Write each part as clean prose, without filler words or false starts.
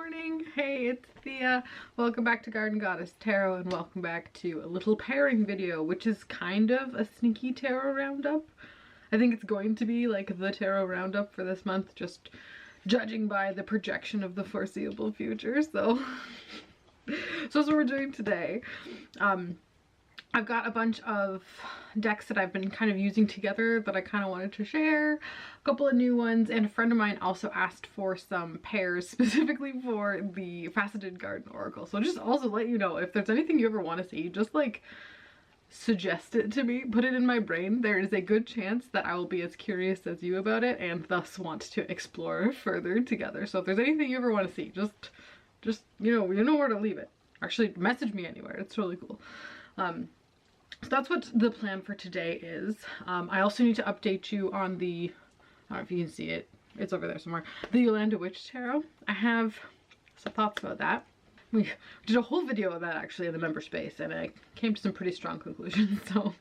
morning. Hey, it's Thea. Welcome back to Garden Goddess Tarot and welcome back to a little pairing video, which is kind of a sneaky tarot roundup. I think it's going to be like the tarot roundup for this month, just judging by the projection of the foreseeable future. So that's what we're doing today. I've got a bunch of decks that I've been kind of using together that I kind of wanted to share, a couple of new ones, and a friend of mine also asked for some pairs specifically for the Faceted Garden Oracle. So just also let you know, if there's anything you ever want to see, just like suggest it to me, put it in my brain. There is a good chance that I will be as curious as you about it and thus want to explore further together. So if there's anything you ever want to see, just you know where to leave it. Actually, message me anywhere. It's really cool. So that's what the plan for today is. I also need to update you on the, I don't know if you can see it, it's over there somewhere, the Yolanda Witch Tarot. I have some thoughts about that. We did a whole video of that actually in the member space and I came to some pretty strong conclusions. So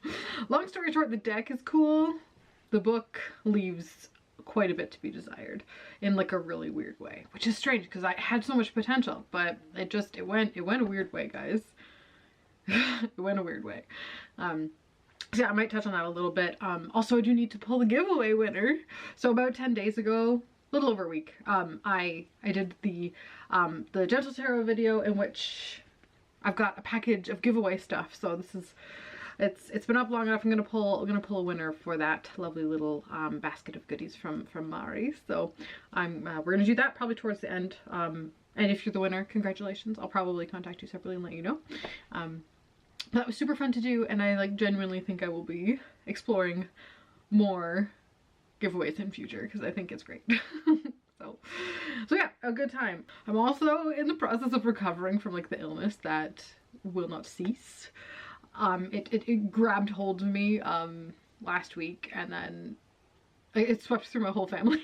long story short, the deck is cool. The book leaves quite a bit to be desired in like a really weird way, which is strange because I had so much potential, but it went a weird way, guys. It went a weird way. So yeah, I might touch on that a little bit. Also, I do need to pull the giveaway winner. So about 10 days ago, a little over a week, I did the Gentle Tarot video in which I've got a package of giveaway stuff. So this is, it's been up long enough. I'm gonna pull a winner for that lovely little basket of goodies from Mari. So we're gonna do that probably towards the end. And if you're the winner, congratulations. I'll probably contact you separately and let you know. That was super fun to do, and I like genuinely think I will be exploring more giveaways in future because I think it's great. so yeah, a good time. I'm also in the process of recovering from like the illness that will not cease. It grabbed hold of me last week, and then it swept through my whole family.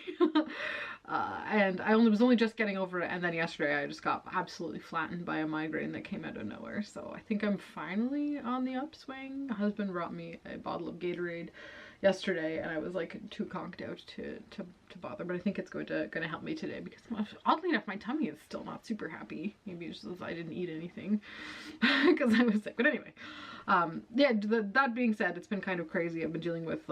And I was only just getting over it, and then yesterday I just got absolutely flattened by a migraine that came out of nowhere. So I think I'm finally on the upswing. My husband brought me a bottle of Gatorade yesterday and I was like too conked out to bother, but I think it's gonna help me today because oddly enough my tummy is still not super happy. Maybe it's just I didn't eat anything because I was sick. But anyway, yeah, that being said, it's been kind of crazy. I've been dealing with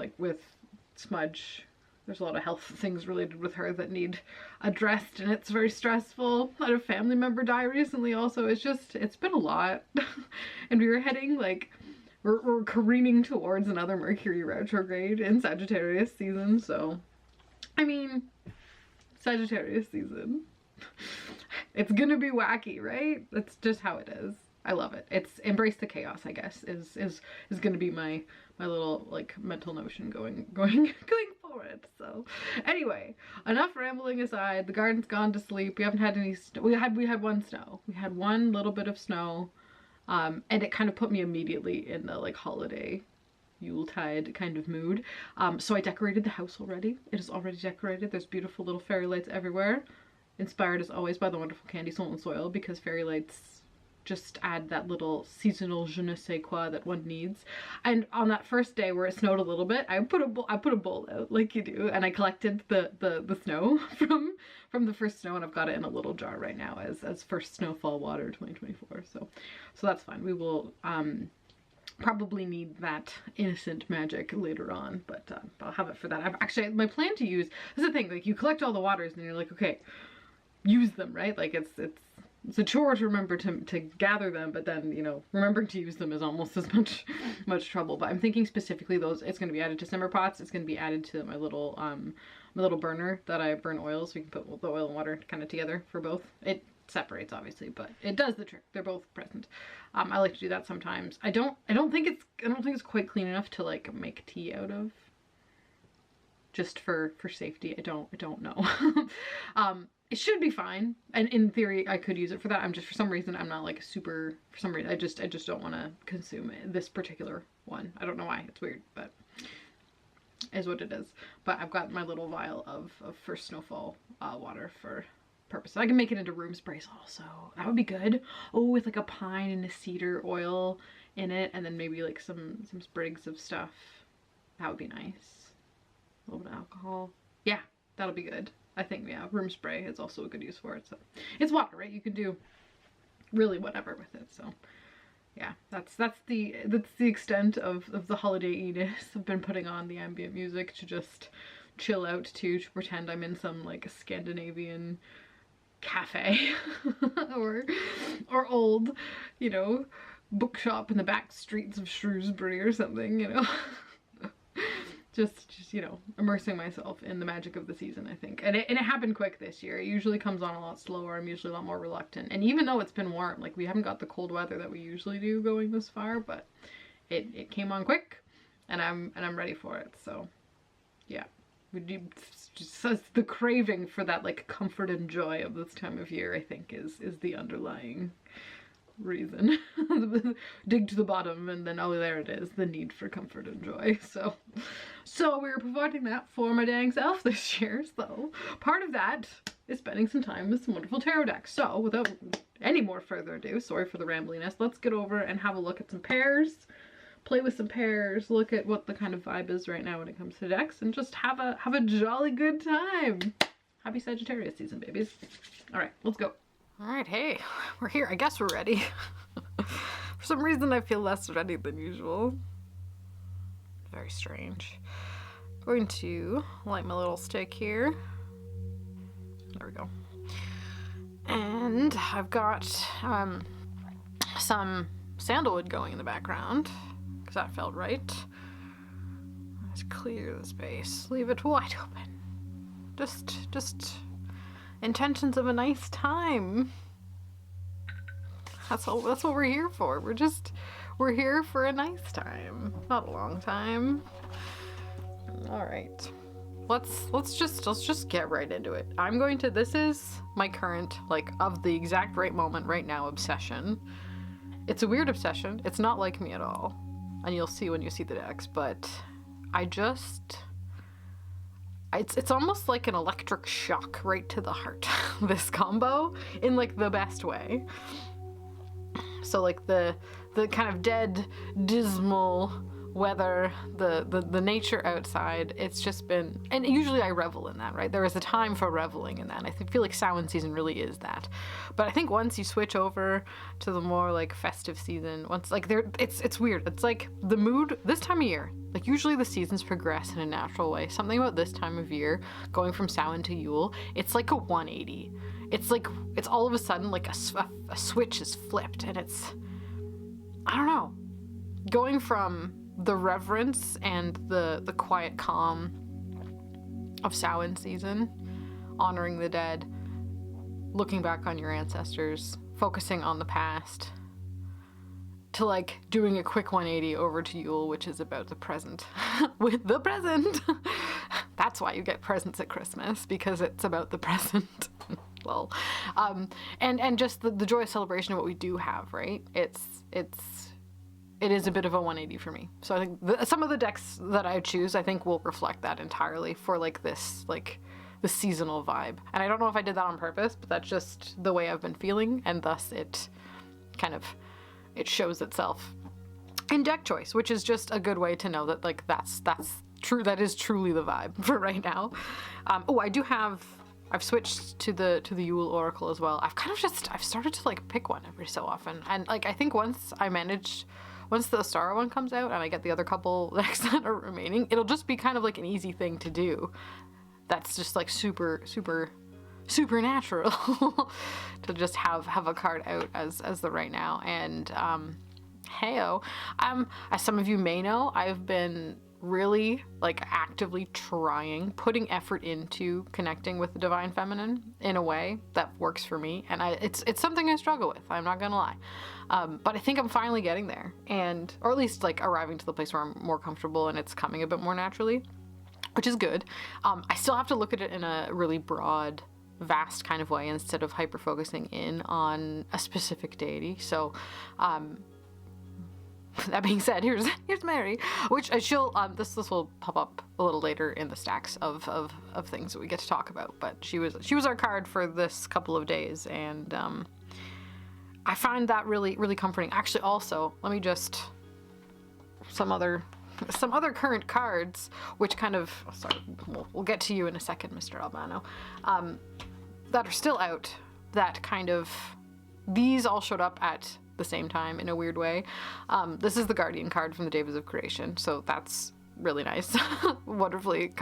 Smudge. There's a lot of health things related with her that need addressed and it's very stressful. I had a family member die recently also. It's been a lot. And we were heading like, we're careening towards another Mercury retrograde in Sagittarius season. So, I mean, Sagittarius season. It's gonna be wacky, right? That's just how it is. I love it. It's embrace the chaos, I guess, is gonna be my little like mental notion going forward. So anyway, enough rambling aside. The garden's gone to sleep. We haven't had any snow. We had one snow. We had one little bit of snow, and it kind of put me immediately in the like holiday Yuletide kind of mood. So I decorated the house already. It is already decorated. There's beautiful little fairy lights everywhere, inspired as always by the wonderful Candy Salt and Soil, because fairy lights just add that little seasonal je ne sais quoi that one needs. And on that first day where it snowed a little bit, I put a bowl out like you do, and I collected the snow from the first snow, and I've got it in a little jar right now as first snowfall water 2024. So that's fine. We will probably need that innocent magic later on, but I'll have it for that. I've actually, my plan to use, this is the thing, like you collect all the waters and you're like, okay, use them, right? Like it's a chore to remember to gather them, but then, you know, remembering to use them is almost as much trouble. But I'm thinking specifically those, it's going to be added to simmer pots. It's going to be added to my little burner that I burn oil, so we can put the oil and water kind of together for both. It separates obviously, but it does the trick. They're both present. I like to do that sometimes. I don't think it's quite clean enough to like make tea out of. Just for safety. I don't know. It should be fine, and in theory I could use it for that. I'm just, for some reason, I'm not like super, for some reason I just don't want to consume this particular one. I don't know why. It's weird, but is what it is. But I've got my little vial of first snowfall water for purpose. I can make it into room sprays also. That would be good. Oh, with like a pine and a cedar oil in it, and then maybe like some sprigs of stuff. That would be nice. A little bit of alcohol. Yeah, that'll be good. I think, yeah, room spray is also a good use for it. So it's water, right? You can do really whatever with it. So yeah, that's the extent of the holiday-iness. I've been putting on the ambient music to just chill out to pretend I'm in some like Scandinavian cafe or old, you know, bookshop in the back streets of Shrewsbury or something, you know. just you know, immersing myself in the magic of the season, I think. And it happened quick this year. It usually comes on a lot slower. I'm usually a lot more reluctant. And even though it's been warm, like we haven't got the cold weather that we usually do going this far, but it came on quick, and I'm ready for it. So yeah. Just the craving for that like comfort and joy of this time of year, I think, is the underlying reason. Dig to the bottom and then, oh, there it is, the need for comfort and joy. So we were providing that for my dang self this year. So part of that is spending some time with some wonderful tarot decks. So without any more further ado, sorry for the rambliness, let's get over and have a look at some pairs, play with some pairs, look at what the kind of vibe is right now when it comes to decks, and just have a jolly good time. Happy Sagittarius season, babies. All right, let's go. All right, hey, we're here. I guess we're ready. For some reason, I feel less ready than usual. Very strange. I'm going to light my little stick here. There we go. And I've got some sandalwood going in the background, because that felt right. Let's clear the space. Leave it wide open. Just intentions of a nice time. That's what we're here for. We're here for a nice time, not a long time. All right, let's just get right into it. This is my current, like, of the exact right moment right now, obsession. It's a weird obsession. It's not like me at all, and you'll see when you see the decks, but it's almost like an electric shock right to the heart, this combo, in like the best way. So like the kind of dead, dismal weather, the nature outside, it's just been, and usually I revel in that, right? There is a time for reveling in that. I feel like Samhain season really is that. But I think once you switch over to the more like festive season, once like it's weird. It's like the mood this time of year, like usually the seasons progress in a natural way. Something about this time of year, going from Samhain to Yule, it's like a 180. It's like, it's all of a sudden like a switch is flipped, and it's, I don't know, going from the reverence and the quiet calm of Samhain season, honoring the dead, looking back on your ancestors, focusing on the past, to like doing a quick 180 over to Yule, which is about the present. With the present. That's why you get presents at Christmas, because it's about the present. Well, and just the joyous celebration of what we do have, right? It is a bit of a 180 for me. So I think some of the decks that I choose, I think, will reflect that entirely for like this, like the seasonal vibe. And I don't know if I did that on purpose, but that's just the way I've been feeling, and thus it shows itself in deck choice, which is just a good way to know that like that's true. That is truly the vibe for right now. I've switched to the Yule Oracle as well. I've started to like pick one every so often, and like I think once the Star one comes out and I get the other couple decks that are remaining, it'll just be kind of like an easy thing to do. That's just like super supernatural to just have a card out as the right now. And heyo, as some of you may know, I've been really like actively putting effort into connecting with the divine feminine in a way that works for me, and it's something I struggle with, I'm not gonna lie, but I think I'm finally getting there, or at least like arriving to the place where I'm more comfortable and it's coming a bit more naturally, which is good. I still have to look at it in a really broad, vast kind of way instead of hyper focusing in on a specific deity. So that being said, here's Mary, which she'll this will pop up a little later in the stacks of things that we get to talk about. But she was our card for this couple of days, and I find that really, really comforting. Actually, also, let me just some other some other current cards, which kind of, oh, sorry, we'll get to you in a second, Mr. Albano, that are still out, that kind of, these all showed up at the same time in a weird way. This is the Guardian card from the Days of Creation, so that's really nice. Wonderfully,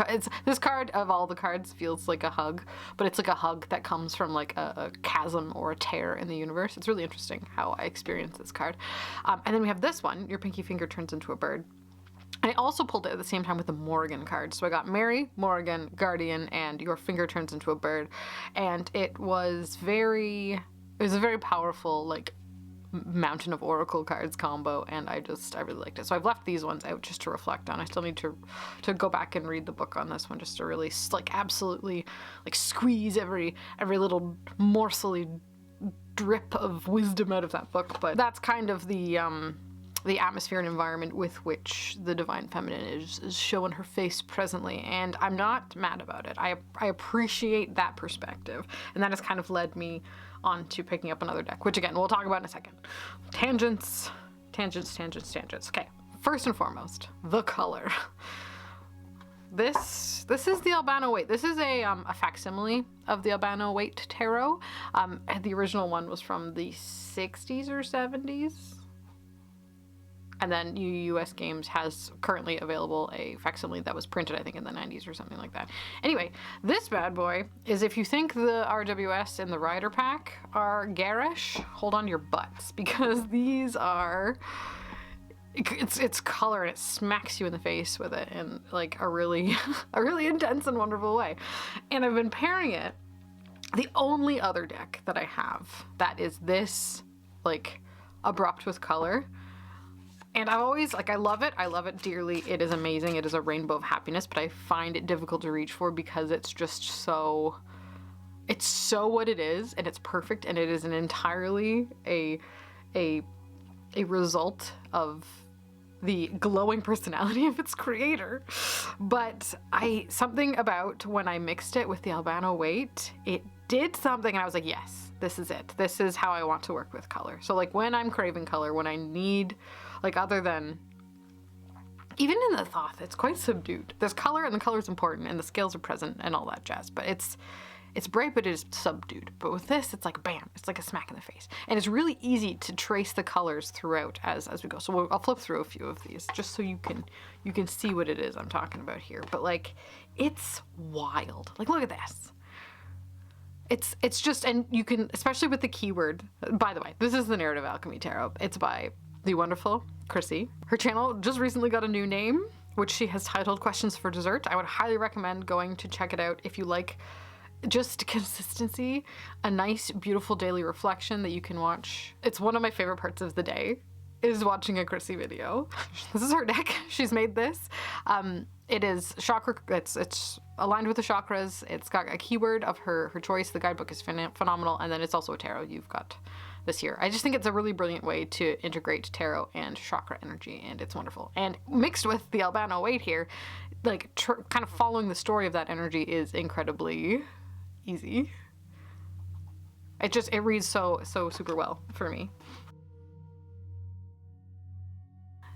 this card of all the cards feels like a hug, but it's like a hug that comes from like a chasm or a tear in the universe. It's really interesting how I experience this card. And then we have this one, your pinky finger turns into a bird. I also pulled it at the same time with the Morrigan card. So I got Mary, Morrigan, Guardian, and your finger turns into a bird. And it was a very powerful, like, Mountain of Oracle cards combo, and I really liked it. So I've left these ones out just to reflect on. I still need to go back and read the book on this one just to really, like, absolutely, like, squeeze every little morsel drip of wisdom out of that book. But that's kind of the atmosphere and environment with which the Divine Feminine is showing her face presently, and I'm not mad about it. I appreciate that perspective, and that has kind of led me on to picking up another deck, which again, we'll talk about in a second. Tangents. Okay, first and foremost, the color. This is the Albano Waite. This is a facsimile of the Albano Waite Tarot. The original one was from the 60s or 70s. And then US Games has currently available a facsimile that was printed, I think, in the 90s or something like that. Anyway, this bad boy is, if you think the RWS and the Rider Pack are garish, hold on to your butts, because these are... It's color, and it smacks you in the face with it in like a really intense and wonderful way. And I've been pairing it. The only other deck that I have that is this, like, abrupt with color. And I've always, like, I love it dearly. It is amazing. It is a rainbow of happiness, but I find it difficult to reach for because it's just so, it's so what it is, and it's perfect, and it is an entirely a result of the glowing personality of its creator. But something about when I mixed it with the Albano Waite, it did something, and I was like, yes, this is it. This is how I want to work with color. So, like, when I'm craving color, when I need, like, other than, even in the Thoth, it's quite subdued. There's color, and the color is important, and the scales are present, and all that jazz, but it's bright, but it is subdued. But with this, it's like bam, it's like a smack in the face. And it's really easy to trace the colors throughout as we go. So I'll flip through a few of these just so you can see what it is I'm talking about here. But, like, it's wild. Like, look at this. It's just, and you can, especially with the keyword, by the way, this is the Narrative Alchemy Tarot. It's by the wonderful Krissie. Her channel just recently got a new name, which she has titled Questions for Dessert. I would highly recommend going to check it out if you like just consistency, a nice, beautiful daily reflection that you can watch. It's one of my favorite parts of the day, is watching a Krissie video. This is her deck. She's made this. It is chakra, it's aligned with the chakras. It's got a keyword of her choice. The guidebook is phenomenal, and then it's also a tarot you've got this year. I just think it's a really brilliant way to integrate tarot and chakra energy, and it's wonderful. And mixed with the Albano Waite here, like, kind of following the story of that energy is incredibly easy. It reads so super well for me.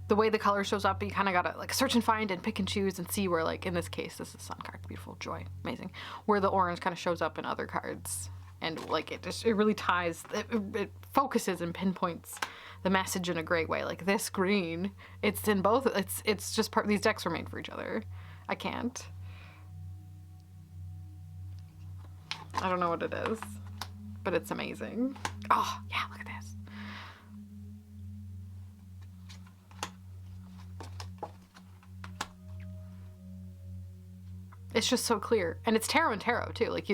The way the color shows up, you kind of gotta, like, search and find and pick and choose and see where, like, in this case, this is Sun card, beautiful, joy, amazing, where the orange kind of shows up in other cards. And, like, it really ties, it focuses and pinpoints the message in a great way. Like, this green, it's in both, it's just part, these decks were made for each other. I can't. I don't know what it is, but it's amazing. Oh, yeah, look at this. It's just so clear, and it's tarot and tarot too. Like,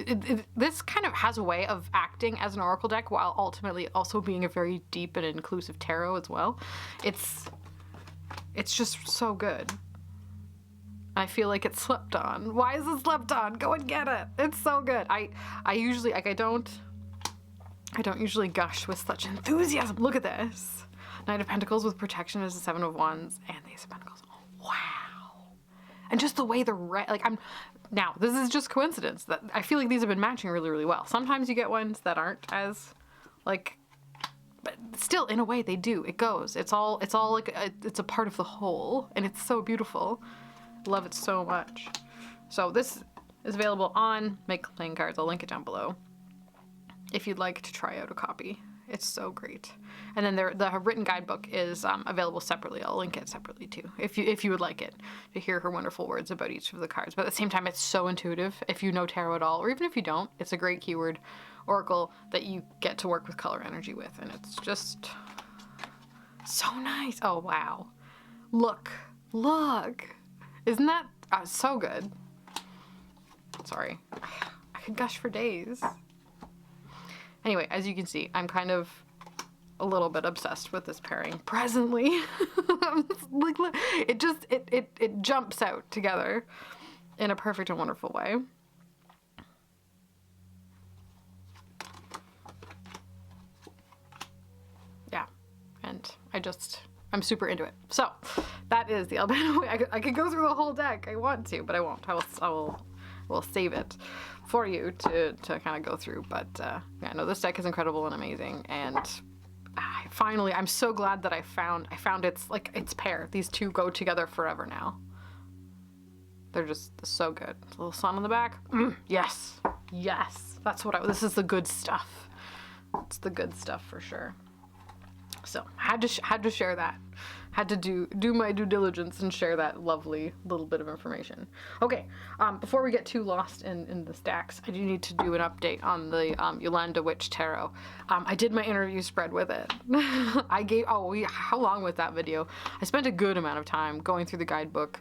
this kind of has a way of acting as an oracle deck while ultimately also being a very deep and inclusive tarot as well. It's just so good. I feel like it's slept on. Why is it slept on? Go and get it. It's so good. I usually, like, I don't usually gush with such enthusiasm. Look at this. Knight of Pentacles with protection is the Seven of Wands, and the Ace of Pentacles. Oh, wow. And just the way the red, like, now this is just coincidence that I feel like these have been matching really, really well. Sometimes you get ones that aren't as, like, but still, in a way, they do. It goes. It's all like it's a part of the whole, and it's so beautiful. Love it so much. So this is available on Make Playing Cards. I'll link it down below if you'd like to try out a copy. It's so great. And then the written guidebook is available separately. I'll link it separately too, if you would like it, to hear her wonderful words about each of the cards. But at the same time, it's so intuitive. If you know tarot at all, or even if you don't, it's a great keyword oracle that you get to work with color energy with, and it's just so nice. Oh wow, look, isn't that so good? Sorry, I could gush for days. Anyway, as you can see, I'm kind of a little bit obsessed with this pairing presently. Like, it jumps out together in a perfect and wonderful way. Yeah, and I'm super into it. So that is the Albano way. I could go through the whole deck. I want to, but I won't. I will save it for you to kind of go through. But yeah, no, this deck is incredible and amazing, and I'm so glad that I found its pair. These two go together forever now. They're just so good. A little sun on the back. Yes, that's what this is the good stuff. It's the good stuff for sure. So had to share that. Had to do my due diligence and share that lovely little bit of information. Okay, before we get too lost in the stacks, I do need to do an update on the Yolanda Witch Tarot. I did my interview spread with it. How long was that video? I spent a good amount of time going through the guidebook.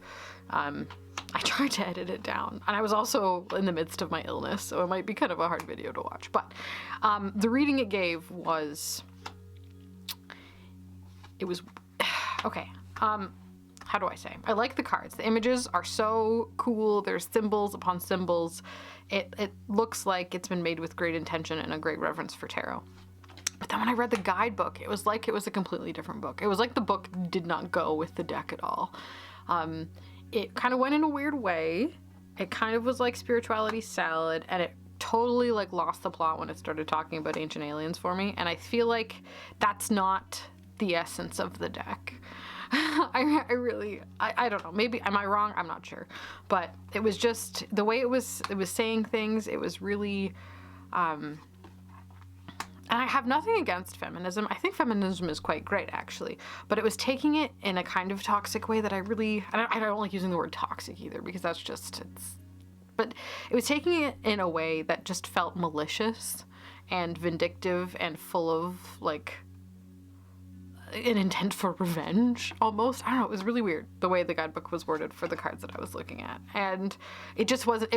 I tried to edit it down, and I was also in the midst of my illness, so it might be kind of a hard video to watch. But the reading it gave was... okay, how do I say? I like the cards. The images are so cool. There's symbols upon symbols. It looks like it's been made with great intention and a great reverence for tarot. But then when I read the guidebook, it was like it was a completely different book. It was like the book did not go with the deck at all. It kind of went in a weird way. It kind of was like spirituality salad, and it totally like lost the plot when it started talking about ancient aliens for me. And I feel like that's not the essence of the deck. I don't know, maybe, am I wrong? I'm not sure, but it was just the way it was saying things. It was really and I have nothing against feminism. I think feminism is quite great, actually, but it was taking it in a kind of toxic way that I don't like using the word toxic either, because that's just, but it was taking it in a way that just felt malicious and vindictive and full of like an intent for revenge almost. I don't know, it was really weird the way the guidebook was worded for the cards that I was looking at, and it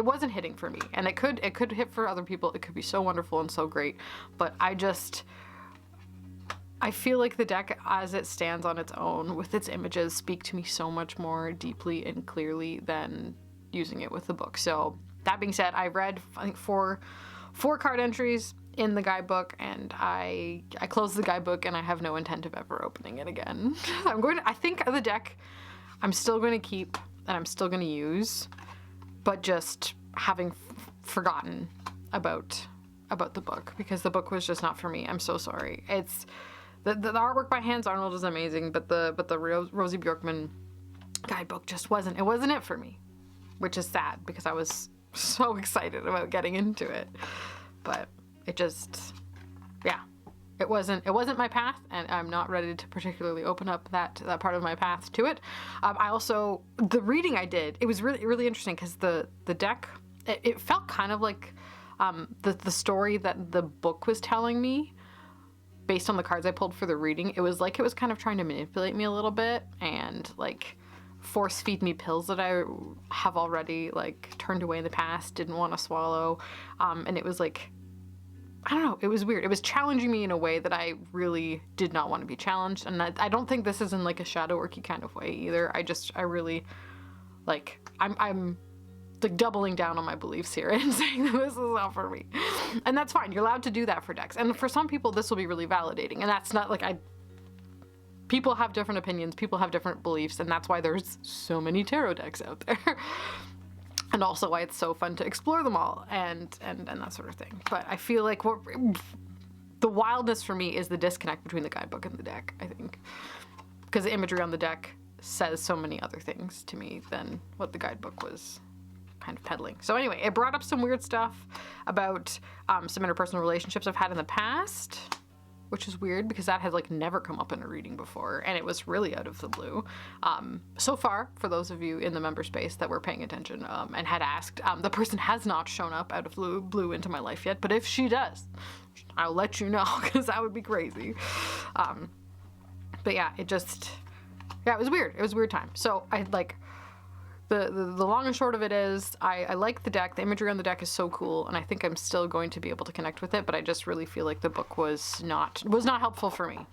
wasn't hitting for me. And it could hit for other people. It could be so wonderful and so great, but I feel like the deck as it stands on its own with its images speak to me so much more deeply and clearly than using it with the book. So that being said, I read I think four card entries in the guidebook, and I closed the guidebook, and I have no intent of ever opening it again. I think the deck I'm still going to keep and I'm still going to use, but just having forgotten about the book, because the book was just not for me. I'm so sorry. It's the artwork by Hans Arnold is amazing, but the Rosie Bjorkman guidebook just wasn't it for me, which is sad because I was so excited about getting into it. But it just, yeah, it wasn't my path, and I'm not ready to particularly open up that part of my path to it. The reading I did, it was really, really interesting, because the deck, it felt kind of like the story that the book was telling me based on the cards I pulled for the reading. It was like it was kind of trying to manipulate me a little bit and like force feed me pills that I have already like turned away in the past, didn't want to swallow, and it was like, I don't know, it was weird. It was challenging me in a way that I really did not want to be challenged. And I don't think this is in like a shadow worky kind of way either. I really, like, I'm like doubling down on my beliefs here and saying that this is not for me. And that's fine. You're allowed to do that for decks. And for some people, this will be really validating. And that's not like, people have different opinions. People have different beliefs. And that's why there's so many tarot decks out there. And also why it's so fun to explore them all and that sort of thing. But I feel like the wildness for me is the disconnect between the guidebook and the deck, I think. Because the imagery on the deck says so many other things to me than what the guidebook was kind of peddling. So anyway, it brought up some weird stuff about some interpersonal relationships I've had in the past, which is weird because that had like never come up in a reading before, and it was really out of the blue. So far, for those of you in the member space that were paying attention and had asked, the person has not shown up out of blue into my life yet, but if she does, I'll let you know, because that would be crazy. But yeah, it was weird. It was a weird time. So I like, the long and short of it is, I like the deck. The imagery on the deck is so cool, and I think I'm still going to be able to connect with it, but I just really feel like the book was not helpful for me.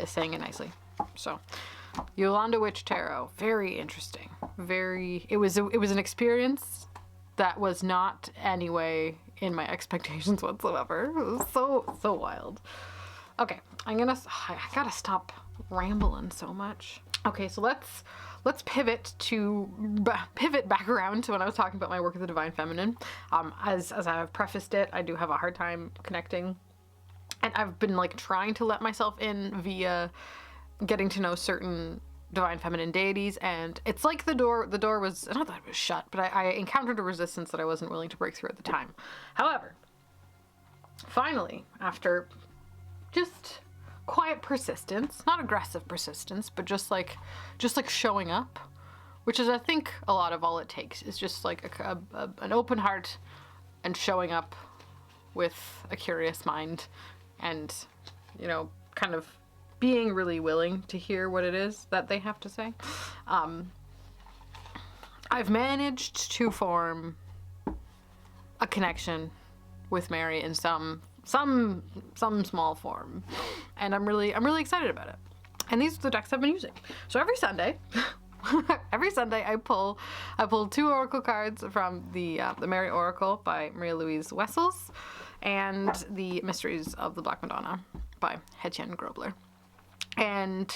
Saying it nicely. So, Yolanda Witch Tarot, very interesting. It was an experience that was not anyway in my expectations whatsoever. It was so wild. Okay, I gotta stop rambling so much. Okay, so let's pivot back around to when I was talking about my work with the Divine Feminine. As I have prefaced it, I do have a hard time connecting, and I've been like trying to let myself in via getting to know certain Divine Feminine deities, and it's like the door was, not that it was shut, but I encountered a resistance that I wasn't willing to break through at the time. However, finally, after just quiet persistence, not aggressive persistence, but just like showing up, which is, I think, a lot of all it takes is just like an open heart and showing up with a curious mind, and, you know, kind of being really willing to hear what it is that they have to say. I've managed to form a connection with Mary in some small form, and I'm really excited about it. And these are the decks I've been using. So every Sunday, I pull 2 oracle cards from the Mary Oracle by Maria Louise Wessels, and the Mysteries of the Black Madonna by Hetjen Grobler. And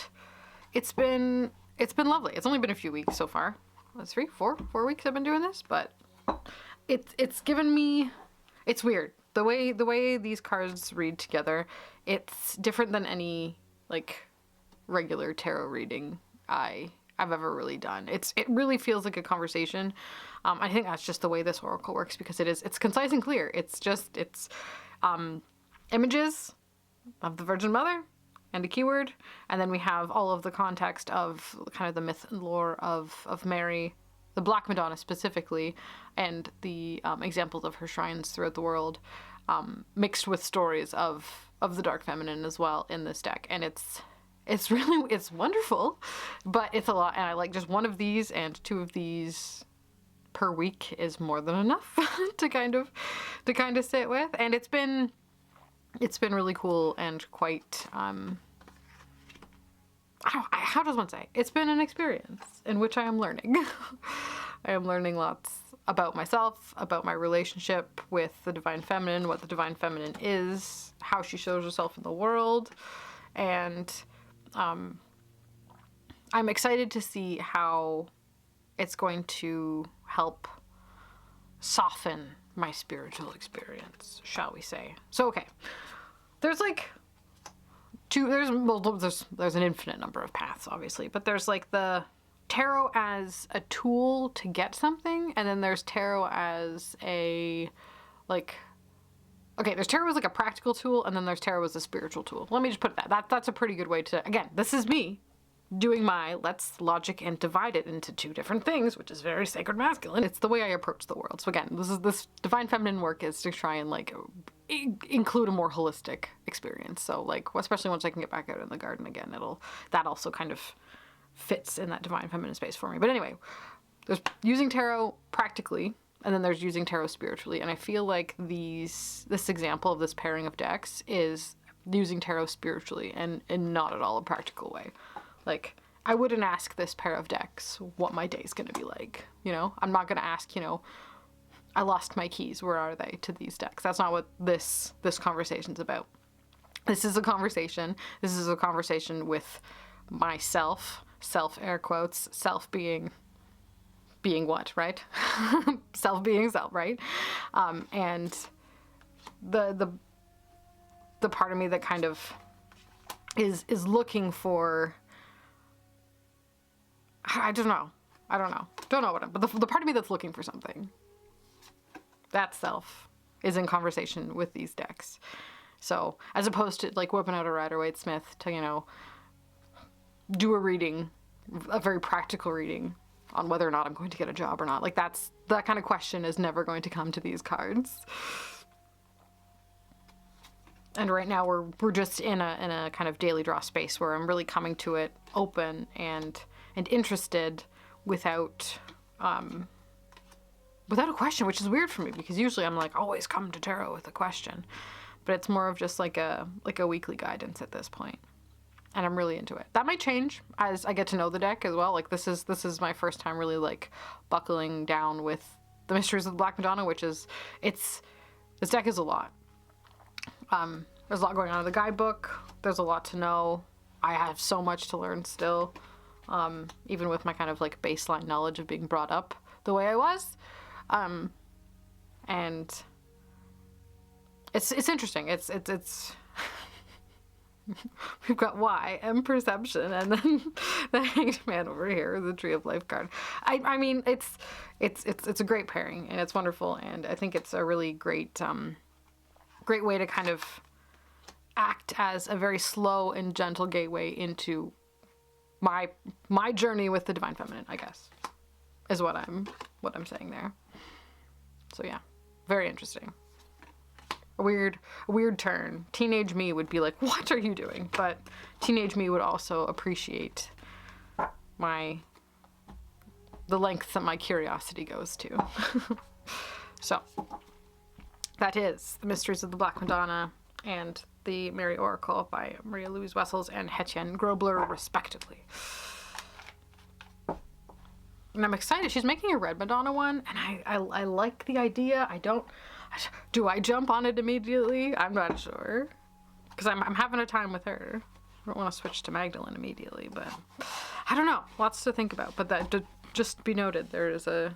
it's been lovely. It's only been a few weeks so far. 4 weeks I've been doing this, but it's given me, it's weird. The way these cards read together, it's different than any like regular tarot reading I've ever really done. It really feels like a conversation. I think that's just the way this oracle works, because it's concise and clear. It's images of the Virgin Mother and a keyword, and then we have all of the context of kind of the myth and lore of Mary, the Black Madonna specifically, and the examples of her shrines throughout the world, mixed with stories of the Dark Feminine as well in this deck. And it's really wonderful, but it's a lot, and I like just one of these and 2 of these per week is more than enough to kind of sit with. And it's been really cool and quite, how does one say? It's been an experience in which I am learning. I am learning lots about myself, about my relationship with the Divine Feminine, what the Divine Feminine is, how she shows herself in the world, and I'm excited to see how it's going to help soften my spiritual experience, shall we say. So, okay, there's like there's an infinite number of paths, obviously, but there's like the tarot as a tool to get something, and then there's tarot as there's tarot as like a practical tool, and then there's tarot as a spiritual tool. Let me just put it that's a pretty good way to, again, this is me doing my let's logic and divide it into 2 different things, which is very sacred masculine. It's the way I approach the world. So again, this Divine Feminine work is to try and like include a more holistic experience. So like, especially once I can get back out in the garden again, that also kind of fits in that Divine Feminine space for me. But anyway, there's using tarot practically, and then there's using tarot spiritually. And I feel like this example of this pairing of decks is using tarot spiritually and not at all a practical way. Like, I wouldn't ask this pair of decks what my day's gonna be like, you know? I'm not gonna ask, you know, I lost my keys, where are they, to these decks. That's not what this conversation's about. This is a conversation with myself, self air quotes, self being what, right? Self being self, right? And the the part of me that kind of is looking for, I don't know what I'm, but the part of me that's looking for something, that self is in conversation with these decks. So as opposed to like whipping out a Rider-Waite-Smith to, you know, do a reading, a very practical reading on whether or not I'm going to get a job or not. Like that kind of question is never going to come to these cards. And right now we're just in a kind of daily draw space where I'm really coming to it open and interested without a question, which is weird for me because usually I'm like always come to tarot with a question, but it's more of just like a weekly guidance at this point. And I'm really into it. That might change as I get to know the deck as well. Like this is my first time really like buckling down with the Mysteries of the Black Madonna, which is, this deck is a lot. There's a lot going on in the guidebook. There's a lot to know. I have so much to learn still, even with my kind of like baseline knowledge of being brought up the way I was. And it's interesting. It's we've got Y and Perception, and then the Hanged Man over here, the Tree of Life card. I mean, it's a great pairing, and it's wonderful, and I think it's a really great way to kind of act as a very slow and gentle gateway into my journey with the Divine Feminine, I guess, is what I'm saying there. So yeah, very interesting. A weird turn. Teenage me would be like, what are you doing? But teenage me would also appreciate the lengths that my curiosity goes to. So that is The Mysteries of the Black Madonna and The Mary Oracle by Maria Louise Wessels and Hetjen Grobler, respectively. And I'm excited. She's making a Red Madonna one, and I like the idea. Do I jump on it immediately? I'm not sure. Because I'm having a time with her. I don't want to switch to Magdalene immediately, but I don't know. Lots to think about. But that just be noted, there's a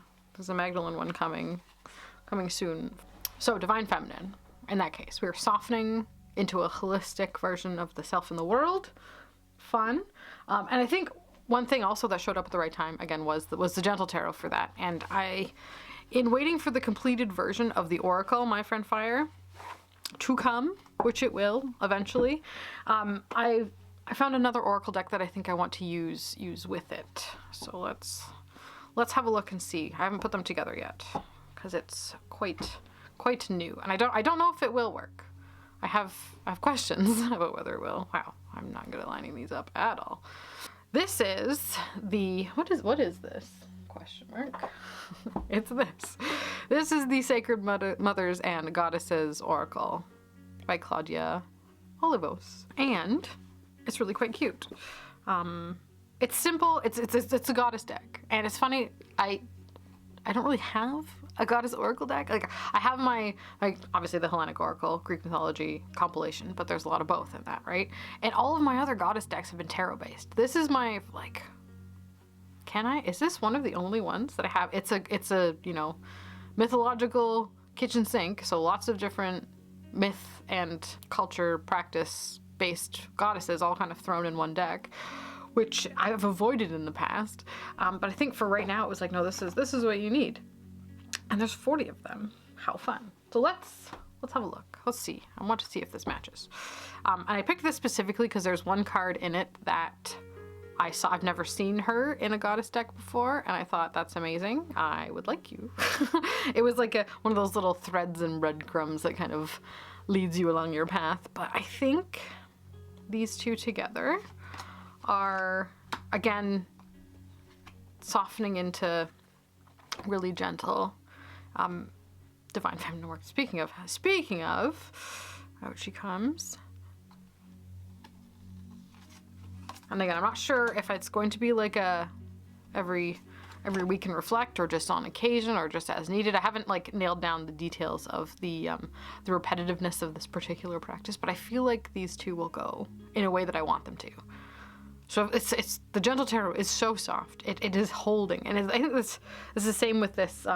Magdalene one coming soon. So Divine Feminine. In that case, we're softening into a holistic version of the self in the world. Fun. And I think one thing also that showed up at the right time, again, was the Gentle Tarot for that. And in waiting for the completed version of the Oracle, My Friend Fire, to come, which it will eventually, I found another Oracle deck that I think I want to use with it. So let's have a look and see. I haven't put them together yet because it's quite new, and I don't know if it will work. I have questions about whether it will. Wow, I'm not good at lining these up at all. This is the what is this? Question mark. It's this. This is the Sacred Mothers and Goddesses Oracle by Claudia Olivos, and it's really quite cute. It's simple. It's a goddess deck, and it's funny. I don't really have a goddess oracle deck. Like I have my obviously the Hellenic Oracle, Greek mythology compilation, but there's a lot of both in that, right? And all of my other goddess decks have been tarot based. This is my is this one of the only ones that I have? It's a mythological kitchen sink, so lots of different myth and culture practice based goddesses all kind of thrown in one deck, which I have avoided in the past. But I think for right now it was like, no, this is what you need. And there's 40 of them. How fun. So let's have a look. Let's see. I want to see if this matches. And I picked this specifically because there's one card in it that I saw. I've never seen her in a goddess deck before, and I thought, that's amazing. I would like you. It was like one of those little threads and breadcrumbs that kind of leads you along your path. But I think these two together are, again, softening into really gentle Divine Feminine work. Speaking of, out she comes. And again, I'm not sure if it's going to be like a every week and reflect, or just on occasion, or just as needed. I haven't nailed down the details of the repetitiveness of this particular practice, but I feel like these two will go in a way that I want them to. So it's the Gentle Tarot is so soft. It is holding, and I think this is the same with this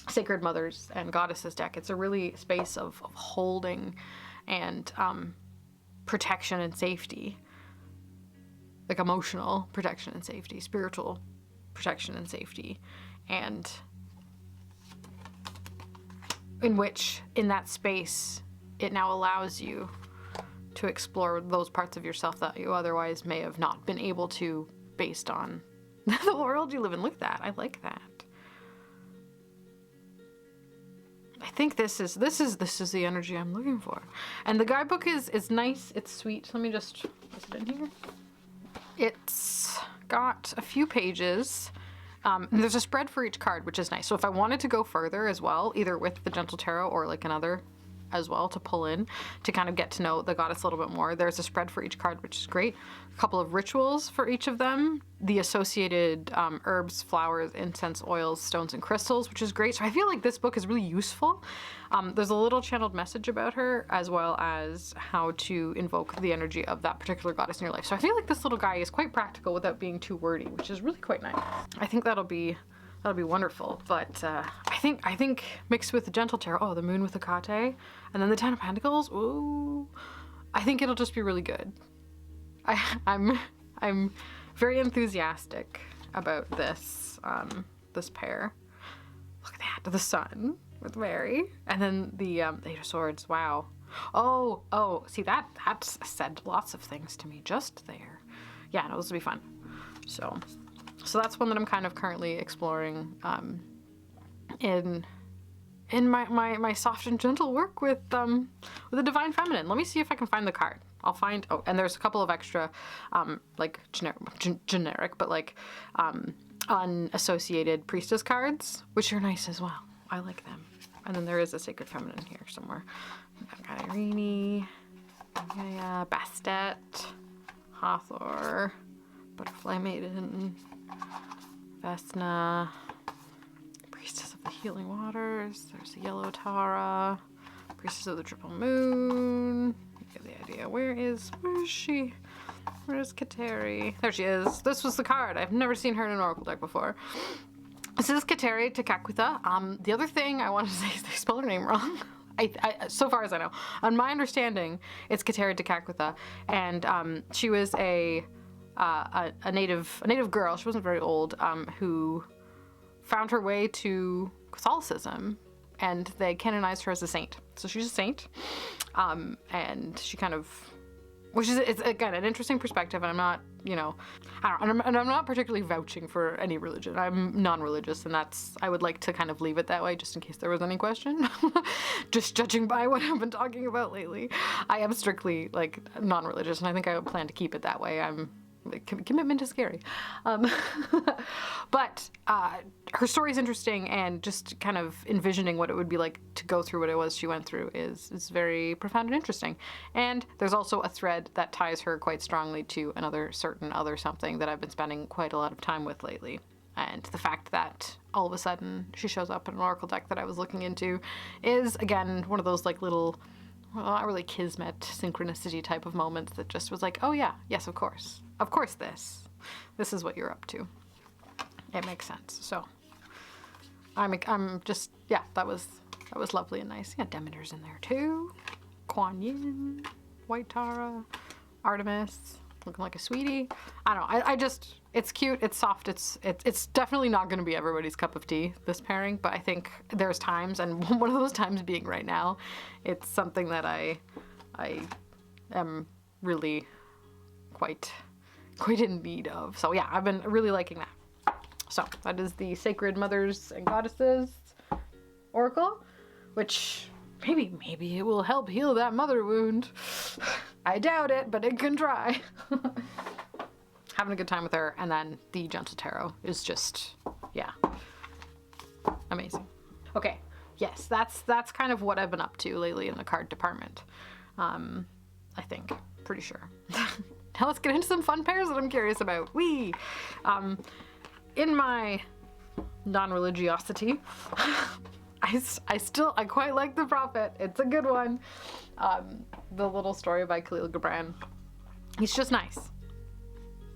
Sacred Mothers and Goddesses deck. It's a really space of holding and protection and safety. Like emotional protection and safety, spiritual protection and safety, and in which, in that space, it now allows you to explore those parts of yourself that you otherwise may have not been able to based on the world you live in. Look at that. I like that. I think this is the energy I'm looking for. And the guidebook is nice. It's sweet. Let me just, is it in here? It's got a few pages. There's a spread for each card, which is nice. So if I wanted to go further as well, either with the Gentle Tarot or like another as well to pull in to kind of get to know the goddess a little bit more, there's a spread for each card, which is great. A couple of rituals for each of them, the associated herbs, flowers, incense, oils, stones, and crystals, which is great. So I feel like this book is really useful. There's a little channeled message about her, as well as how to invoke the energy of that particular goddess in your life. So I feel like this little guy is quite practical without being too wordy, which is really quite nice. I think that'll be wonderful. But I think mixed with the Gentle Tarot, the Moon with the Kate, and then the Ten of Pentacles, ooh, I think it'll just be really good. I'm very enthusiastic about this this pair. Look at that, the Sun with Mary, and then the Eight of Swords. Wow. Oh, see that's said lots of things to me just there. Yeah, no, this will be fun. So that's one that I'm kind of currently exploring in my soft and gentle work with the Divine Feminine. Let me see if I can find the card. I'll find, and there's a couple of extra like generic, but like unassociated priestess cards, which are nice as well. I like them. And then there is a Sacred Feminine here somewhere. I've got Irene, Theia, Bastet, Hathor, Butterfly Maiden, Vesna, Priestess of the Healing Waters. There's the Yellow Tara, Priestess of the Triple Moon. You get the idea. Where is she? Where is Kateri? There she is. This was the card. I've never seen her in an Oracle deck before. This is Kateri Tekakwitha. The other thing I want to say is they spell her name wrong. I so far as I know. On my understanding, it's Kateri Tekakwitha, and she was a native girl. She wasn't very old, who found her way to Catholicism, and they canonized her as a saint. So she's a saint, and she kind of, which is, it's again an interesting perspective. And I'm not, and I'm not particularly vouching for any religion. I'm non-religious, and I would like to kind of leave it that way, just in case there was any question. Just judging by what I've been talking about lately, I am strictly like non-religious, and I think I would plan to keep it that way. Commitment is scary. But her story is interesting, and just kind of envisioning what it would be like to go through what it was she went through is very profound and interesting. And there's also a thread that ties her quite strongly to another certain other something that I've been spending quite a lot of time with lately. And the fact that all of a sudden she shows up in an Oracle deck that I was looking into is, again, one of those like little, well, not really kismet, synchronicity type of moments that just was like, oh yeah, yes, of course. Of course this is what you're up to. It makes sense. So I'm just, yeah, that was lovely and nice. Yeah, Demeter's in there too. Kuan Yin, White Tara, Artemis, looking like a sweetie. I don't know. I just, it's cute, it's soft, it's definitely not going to be everybody's cup of tea, this pairing, but I think there's times, and one of those times being right now, it's something that I am really quite in need of. So yeah, I've been really liking that. So that is the Sacred Mothers and Goddesses Oracle, which maybe it will help heal that mother wound. I doubt it, but it can try. Having a good time with her. And then the Gentle Tarot is just, yeah, amazing. Okay, yes, that's kind of what I've been up to lately in the card department. I think, pretty sure. Now let's get into some fun pairs that I'm curious about. In my non-religiosity, I quite like The Prophet. It's a good one. The little story by Khalil Gibran. He's just nice.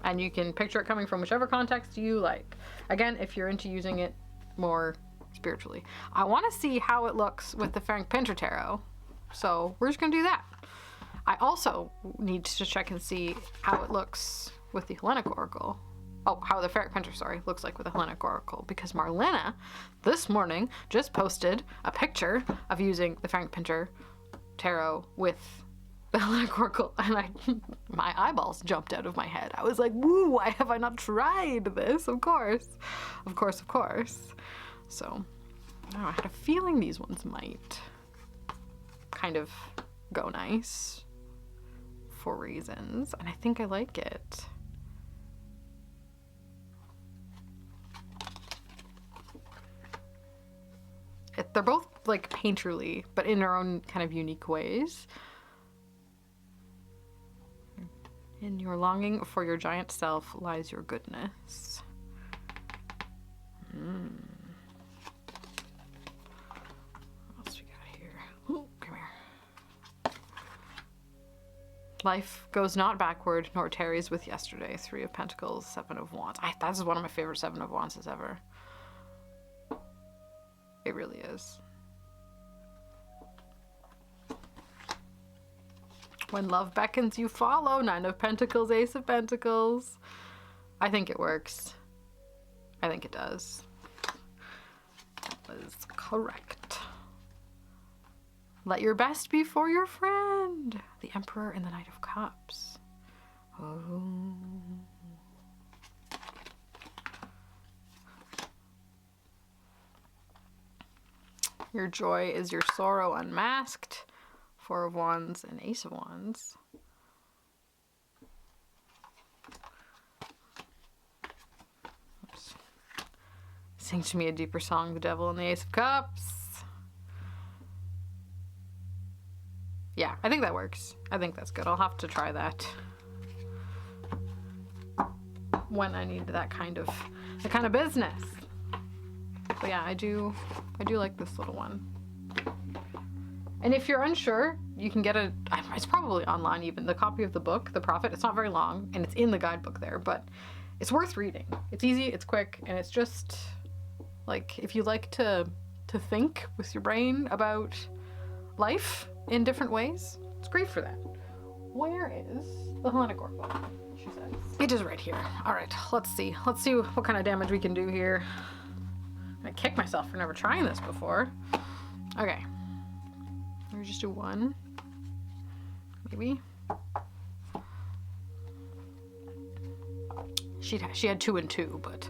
And you can picture it coming from whichever context you like. Again, if you're into using it more spiritually. I want to see how it looks with the Frank Pinter Tarot. So we're just going to do that. I also need to check and see how it looks with the Hellenic Oracle. Oh, how the Ferric Pinter, sorry, looks like with the Hellenic Oracle. Because Marlena, this morning, just posted a picture of using the Ferric Pinter tarot with the Hellenic Oracle. And my eyeballs jumped out of my head. I was like, woo, why have I not tried this? Of course. Of course, of course. So, oh, I had a feeling these ones might kind of go nice for reasons. And I think I like it. They're both like painterly, but in their own kind of unique ways. In your longing for your giant self lies your goodness. What else we got here? Ooh, come here. Life goes not backward, nor tarries with yesterday. 3 of Pentacles, 7 of Wands. That's one of my favorite 7 of Wands ever. It really is. When love beckons, you follow. 9 of Pentacles, Ace of Pentacles. I think it works. I think it does. That is correct. Let your best be for your friend. The Emperor and the Knight of Cups. Oh. Your joy is your sorrow unmasked. 4 of Wands and Ace of Wands. Oops. Sing to me a deeper song, the Devil and the Ace of Cups. Yeah, I think that works. I think that's good. I'll have to try that when I need that kind of business. But yeah, I do like this little one. And if you're unsure, you can get it's probably online even, the copy of the book, The Prophet. It's not very long, and it's in the guidebook there, but it's worth reading. It's easy, it's quick, and it's just, like, if you like to think with your brain about life in different ways, it's great for that. Where is the Hellenic Oracle? She says. It is right here. All right, let's see. Let's see what kind of damage we can do here. I kick myself for never trying this before. Okay. Let me just do 1. Maybe. She had 2 and 2, but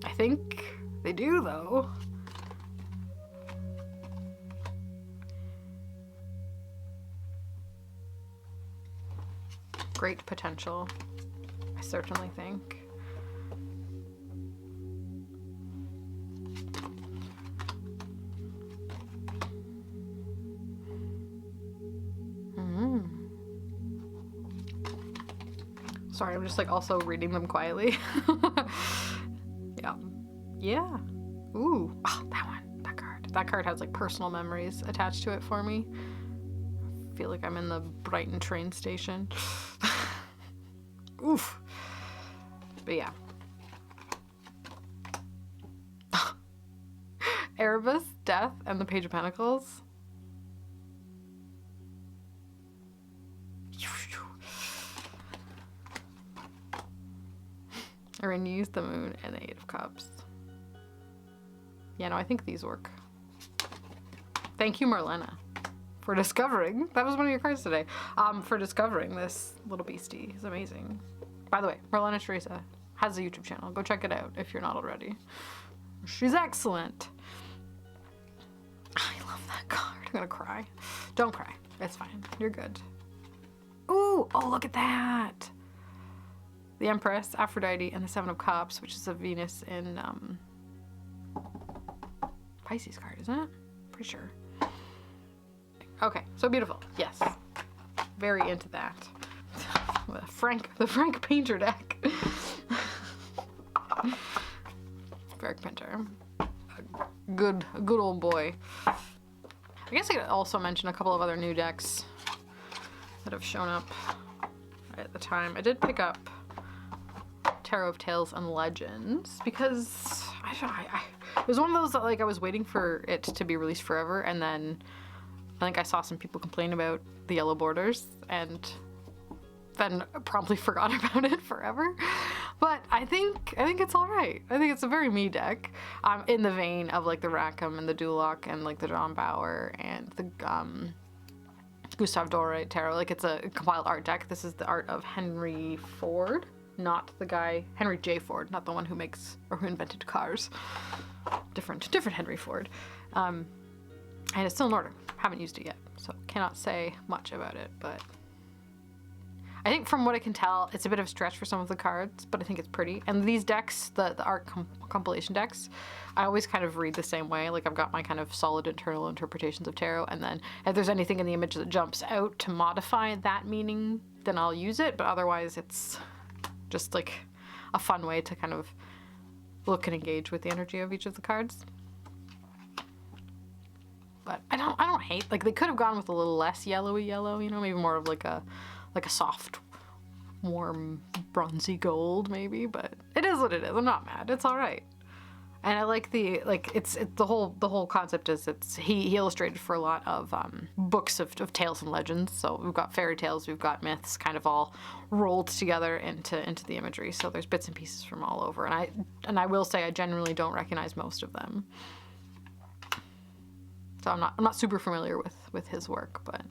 I think they do though. Great potential, I certainly think. Sorry, I'm just like also reading them quietly. Yeah. Yeah. Ooh. Oh, that one. That card. That card has like personal memories attached to it for me. I feel like I'm in the Brighton train station. Oof. But yeah. Erebus, Death, and the Page of Pentacles. I renewed the Moon and the 8 of Cups. Yeah, no, I think these work. Thank you, Marlena, for discovering. That was one of your cards today. For discovering this little beastie. It's amazing. By the way, Marlena Teresa has a YouTube channel. Go check it out if you're not already. She's excellent. I love that card. I'm gonna cry. Don't cry. It's fine. You're good. Ooh! Oh, look at that! The Empress, Aphrodite, and the 7 of Cups, which is a Venus in Pisces card, isn't it? Pretty sure. Okay, so beautiful. Yes. Very into that. The Frank Painter deck. Ferric Pinter. A good old boy. I guess I could also mention a couple of other new decks that have shown up at the time. I did pick up Tarot of Tales and Legends because it was one of those that like I was waiting for it to be released forever, and then I think I saw some people complain about the yellow borders and then promptly forgot about it forever. But I think it's all right. I think it's a very me deck, in the vein of like the Rackham and the Duloc and like the John Bauer and the Gustave Doré tarot. Like it's a compiled art deck. This is the art of Henry Ford, not the guy Henry J. Ford, not the one who makes or who invented cars. Different Henry Ford. And it's still in order. Haven't used it yet, so cannot say much about it, but I think from what I can tell, it's a bit of a stretch for some of the cards, but I think it's pretty. And these decks, the art compilation decks, I always kind of read the same way. Like I've got my kind of solid internal interpretations of tarot, and then if there's anything in the image that jumps out to modify that meaning, then I'll use it. But otherwise, it's just like a fun way to kind of look and engage with the energy of each of the cards. But I don't hate, like they could have gone with a little less yellowy yellow, you know, maybe more of like a soft, warm, bronzy gold maybe, but it is what it is. I'm not mad. It's all right. And I like the whole concept is he illustrated for a lot of books of tales and legends. So we've got fairy tales, we've got myths, kind of all rolled together into the imagery. So there's bits and pieces from all over. And I will say I generally don't recognize most of them. So I'm not super familiar with his work, but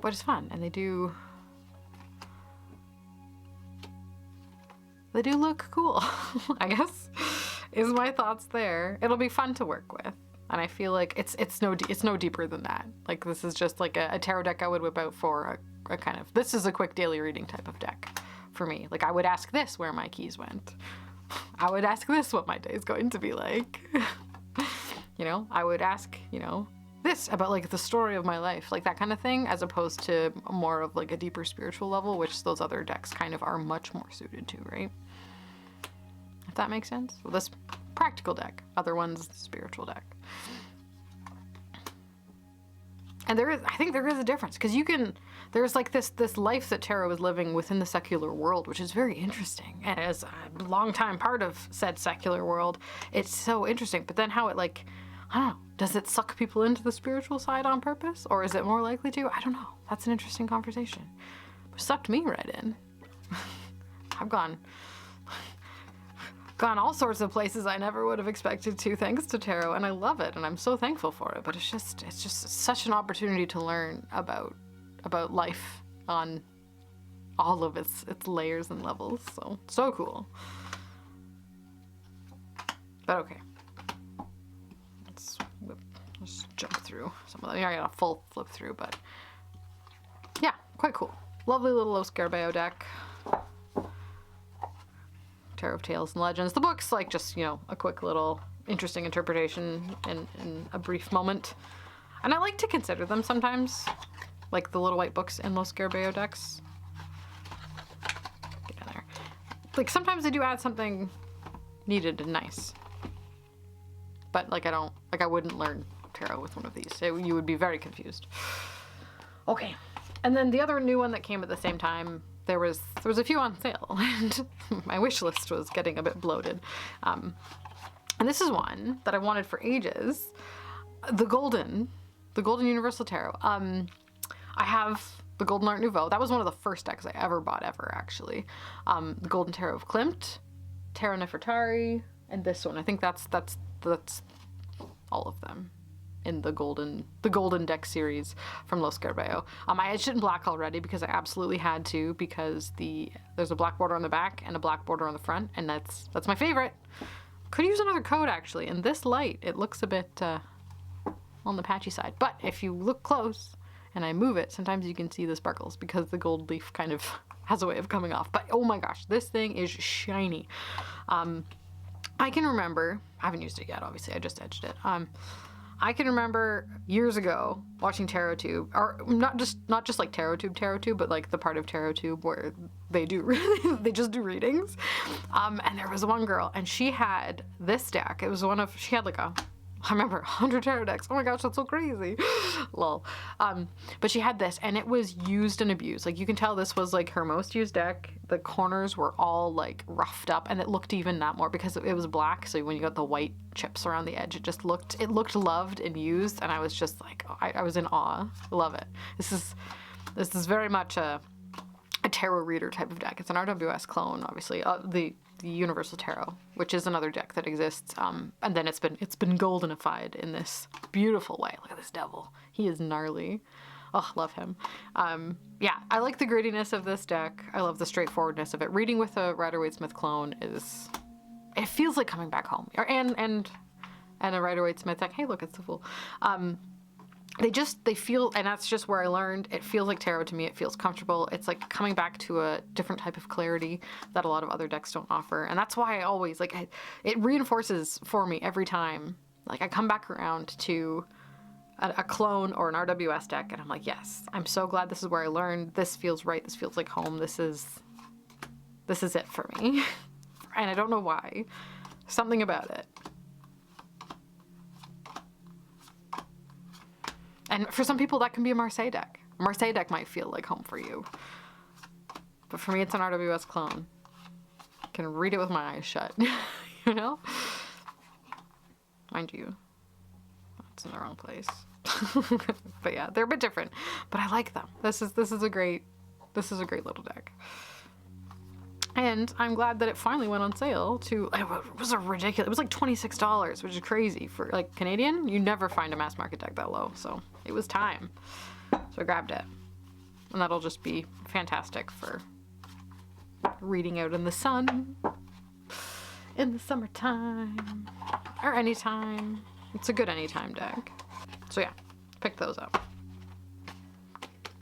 it's fun, and they do look cool. I guess is my thoughts there. It'll be fun to work with, and I feel like it's no deeper than that. Like this is just like a tarot deck I would whip out for a kind of, this is a quick daily reading type of deck for me. Like I would ask this where my keys went. I would ask this what my day is going to be like. You know, I would ask, you know, this about like the story of my life, like that kind of thing, as opposed to more of like a deeper spiritual level, which those other decks kind of are much more suited to, right? If that makes sense. Well, this practical deck, other one's spiritual deck. And I think there is a difference, because there's like this life that tarot is living within the secular world, which is very interesting. And as a longtime part of said secular world, it's so interesting. But then how it like, I don't know, does it suck people into the spiritual side on purpose? Or is it more likely to? I don't know. That's an interesting conversation. It sucked me right in. I've gone all sorts of places I never would have expected to, thanks to tarot, and I love it, and I'm so thankful for it. But it's just such an opportunity to learn about life on all of its layers and levels. So cool. But okay. Let's jump through some of them. I got a full flip through, but yeah, quite cool. Lovely little Los Scarabeo deck. Tarot of Tales and Legends. The book's like just, you know, a quick little interesting interpretation in a brief moment. And I like to consider them sometimes, like the little white books in Los Scarabeo decks. Get in there. Like sometimes they do add something needed and nice. But like I wouldn't learn tarot with one of these. You would be very confused. Okay. And then the other new one that came at the same time, there was a few on sale, and my wish list was getting a bit bloated. And this is one that I wanted for ages. The Golden Universal Tarot. I have the Golden Art Nouveau. That was one of the first decks I ever bought actually. The Golden Tarot of Klimt, Tarot Nefertari, and this one. I think that's all of them in the golden deck series from Los Scarabeo. I etched it in black already because I absolutely had to, because there's a black border on the back and a black border on the front, and that's my favorite. Could use another coat actually. In this light, it looks a bit on the patchy side, but if you look close and I move it, sometimes you can see the sparkles because the gold leaf kind of has a way of coming off. But oh my gosh, this thing is shiny. I can remember, I haven't used it yet, obviously, I just edged it. I can remember years ago watching TarotTube, or not just like TarotTube, but like the part of TarotTube where they just do readings. And there was one girl, and she had this deck. It was she had like I remember 100 tarot decks. Oh my gosh, that's so crazy. Lol. But she had this, and it was used and abused. Like, you can tell this was like her most used deck. The corners were all like roughed up, and it looked even that more because it was black. So when you got the white chips around the edge, it looked loved and used. And I was just like, I was in awe. Love it. This is very much a tarot reader type of deck. It's an RWS clone, obviously. The Universal Tarot, which is another deck that exists, and then it's been goldenified in this beautiful way. Look at this devil. He is gnarly. Oh, love him. Yeah, I like the grittiness of this deck. I love the straightforwardness of it. Reading with a Rider-Waite-Smith clone it feels like coming back home. And a Rider-Waite-Smith deck. Hey, look, it's the Fool. They feel, and that's just where I learned, it feels like tarot to me. It feels comfortable. It's like coming back to a different type of clarity that a lot of other decks don't offer. And that's why I always, like, it reinforces for me every time. Like, I come back around to a clone or an RWS deck, and I'm like, yes, I'm so glad this is where I learned. This feels right. This feels like home. This is it for me. And I don't know why. Something about it. And for some people, that can be a Marseille deck. A Marseille deck might feel like home for you. But for me, it's an RWS clone. I can read it with my eyes shut, you know? Mind you, it's in the wrong place. But yeah, they're a bit different. But I like them. This is a great little deck. And I'm glad that it finally went on sale to, it was ridiculous. It was like $26, which is crazy for like Canadian. You never find a mass market deck that low. So it was time. So I grabbed it. And that'll just be fantastic for reading out in the sun, in the summertime, or anytime. It's a good anytime deck. So yeah, pick those up.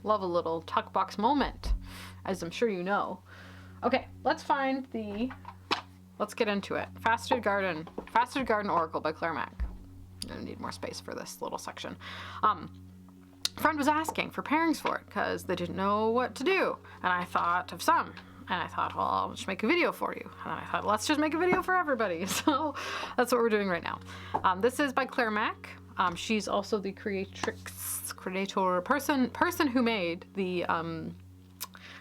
Love a little tuck box moment, as I'm sure you know. Okay, let's get into it. Faceted Garden Oracle by Claire Mack. I'm gonna need more space for this little section. A friend was asking for pairings for it because they didn't know what to do. And I thought of some. And I thought, well, I'll just make a video for you. And then I thought, let's just make a video for everybody. So that's what we're doing right now. This is by Claire Mack. She's also the creator person who made the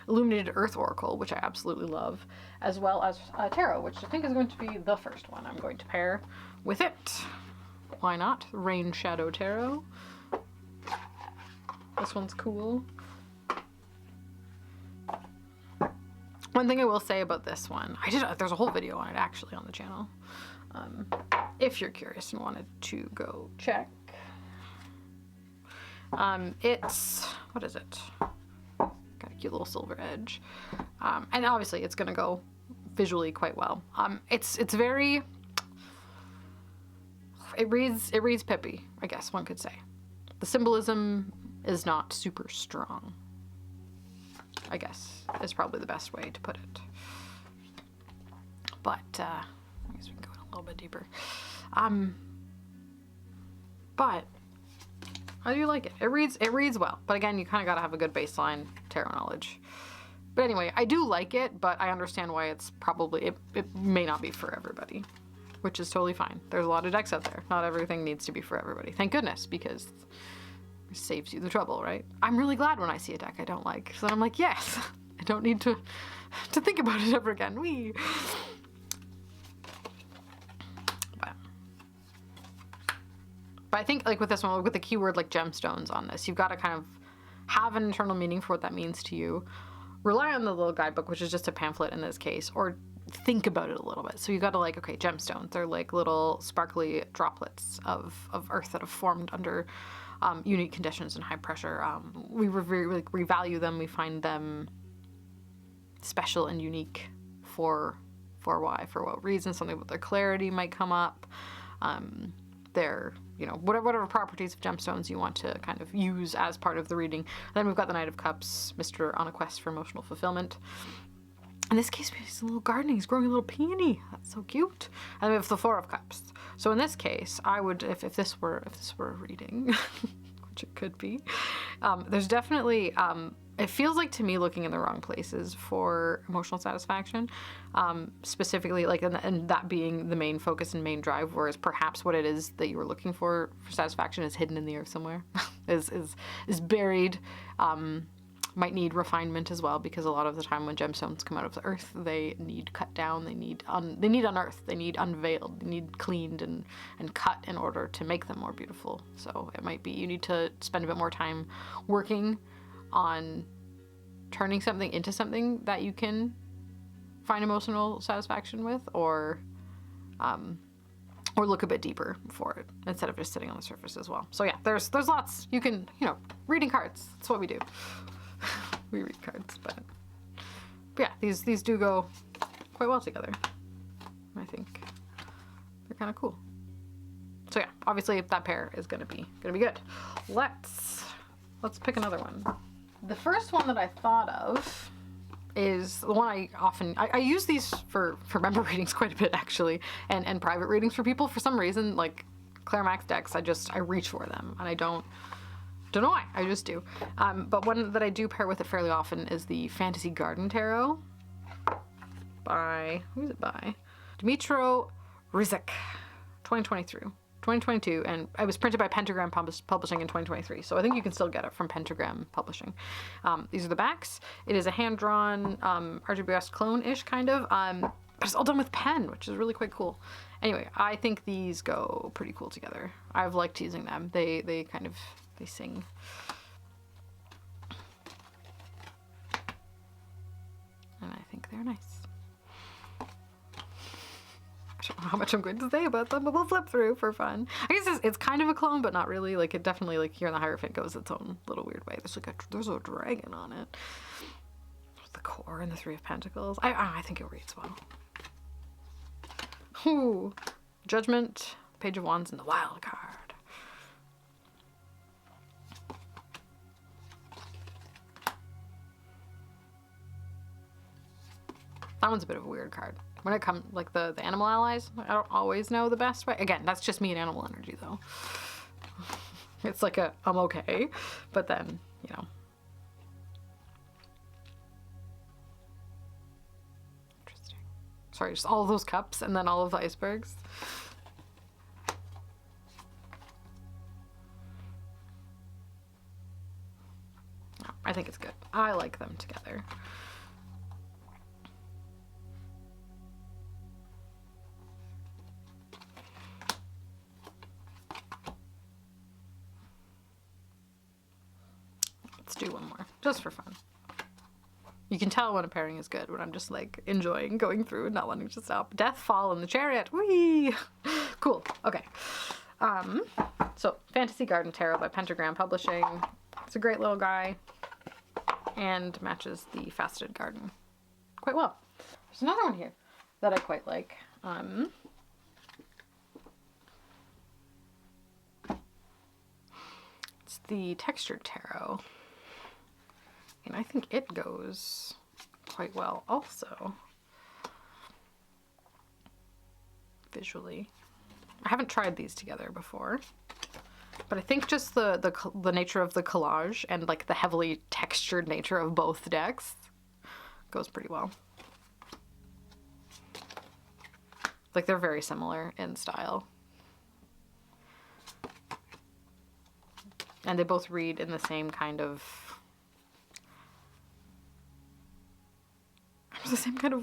Illuminated Earth Oracle, which I absolutely love, as well as Tarot, which I think is going to be the first one I'm going to pair with it. Why not? Rain Shadow Tarot. This one's cool. One thing I will say about this one, there's a whole video on it actually on the channel. If you're curious and wanted to go check. What is it? Got a cute little silver edge. And obviously it's gonna go visually quite well. It's very, it reads pippy, I guess one could say. The symbolism is not super strong, I guess is probably the best way to put it. But I guess we can go in a little bit deeper. But I do like it. It reads well. But again, you kind of got to have a good baseline tarot knowledge. But anyway, I do like it, but I understand why it's probably, it may not be for everybody, which is totally fine. There's a lot of decks out there. Not everything needs to be for everybody. Thank goodness, because it saves you the trouble, right? I'm really glad when I see a deck I don't like. So then I'm like, yes, I don't need to think about it ever again. Whee! But I think like with this one, with the keyword like gemstones on this, you've got to kind of have an internal meaning for what that means to you. Rely on the little guidebook, which is just a pamphlet in this case, or think about it a little bit. So you got to like, okay, gemstones, they're like little sparkly droplets of earth that have formed under unique conditions and high pressure. We revalue them. We find them special and unique for what reason. Something about their clarity might come up. Their, you know, whatever properties of gemstones you want to kind of use as part of the reading. And then we've got the Knight of Cups, Mr. on a quest for emotional fulfillment. In this case, he's a little gardening. He's growing a little peony. That's so cute. And then we have the Four of Cups. So in this case, I would, if this were a reading, which it could be, there's definitely it feels like to me looking in the wrong places for emotional satisfaction, specifically like, and that being the main focus and main drive, whereas perhaps what it is that you were looking for satisfaction is hidden in the earth somewhere, is buried, might need refinement as well, because a lot of the time when gemstones come out of the earth, they need cut down, they need unearthed, they need unveiled, they need cleaned and cut in order to make them more beautiful. So it might be you need to spend a bit more time working on turning something into something that you can find emotional satisfaction with, or look a bit deeper for it instead of just sitting on the surface as well. So yeah, there's lots you can, reading cards. That's what we do. We read cards, but yeah, these do go quite well together. I think they're kind of cool. So yeah, obviously that pair is gonna be good. Let's pick another one. The first one that I thought of is the one I use these for member readings quite a bit, actually, and private readings for people. For some reason, like Claire Max decks, I reach for them, and I don't know why, I just do. But one that I do pair with it fairly often is the Fantasy Garden Tarot by, who's it by? Dmitro Rizik, 2022, and it was printed by Pentagram Publishing in 2023, so I think you can still get it from Pentagram Publishing. These are the backs. It is a hand-drawn RGBS clone-ish, kind of, but it's all done with pen, which is really quite cool. Anyway, I think these go pretty cool together. I've liked using them. They sing. And I think they're nice. I don't know how much I'm going to say about them, but we'll flip through for fun. I guess it's kind of a clone, but not really. Like, it definitely, like, here in the Hierophant goes its own little weird way. There's a dragon on it. The core and the Three of Pentacles. I think it reads well. Ooh. Judgment, Page of Wands, and the Wild card. That one's a bit of a weird card. When it comes, like, the animal allies, I don't always know the best way. Again, that's just me and animal energy, though. It's like I'm okay, but then, Interesting. Sorry, just all of those cups and then all of the icebergs. I think it's good. I like them together. Do one more, just for fun. You can tell when a pairing is good when I'm just like enjoying going through and not wanting to stop. Death, Fall, and the Chariot. Whee! Cool. Okay. So Fantasy Garden Tarot by Pentagram Publishing. It's a great little guy and matches the Faceted Garden quite well. There's another one here that I quite like. It's the Textured Tarot. And I think it goes quite well also. Visually. I haven't tried these together before, but I think just the nature of the collage and like the heavily textured nature of both decks goes pretty well. Like, they're very similar in style. And they both read in the same kind of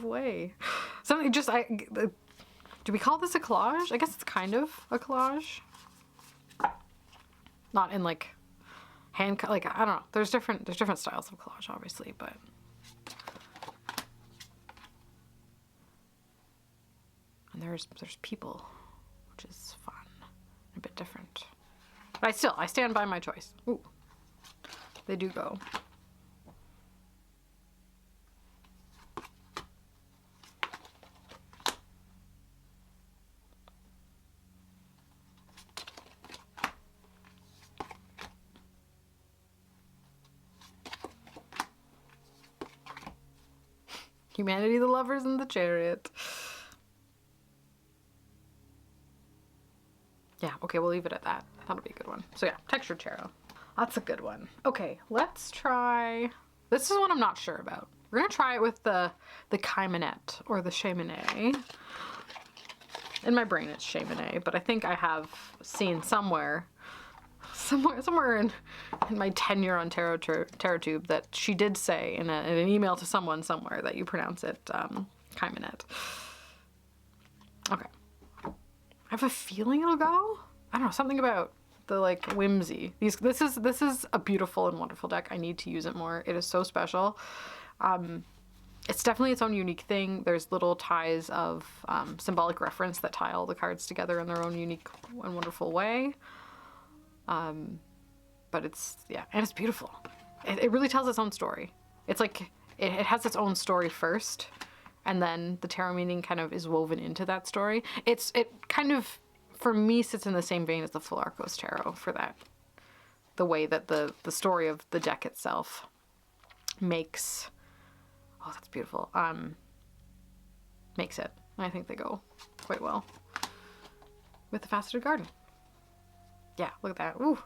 way. Something just, do we call this a collage? I guess it's kind of a collage. Not in like hand, like, I don't know. There's different styles of collage, obviously, but and there's people, which is fun, a bit different. But I stand by my choice. Ooh, they do go. Humanity, the Lovers, and the Chariot. Yeah, okay, we'll leave it at that. That'll be a good one. So yeah, Textured Tarot. That's a good one. Okay, let's try This is what I'm not sure about. We're gonna try it with the Kaimanet or the Chamonix. In my brain it's Chamonix, but I think I have seen somewhere in my tenure on TarotTube that she did say in an email to someone somewhere that you pronounce it Kaimanet. Okay. I have a feeling it'll go. I don't know, something about the like whimsy. This is a beautiful and wonderful deck. I need to use it more. It is so special. It's definitely its own unique thing. There's little ties of symbolic reference that tie all the cards together in their own unique and wonderful way. But it's, yeah, and it's beautiful. It really tells its own story. It's like, it has its own story first, and then the tarot meaning kind of is woven into that story. It kind of, for me, sits in the same vein as the Full Arcos Tarot for that. The way that the story of the deck itself makes, oh, that's beautiful, makes it. I think they go quite well with the Faceted Garden. Yeah, look at that. Ooh.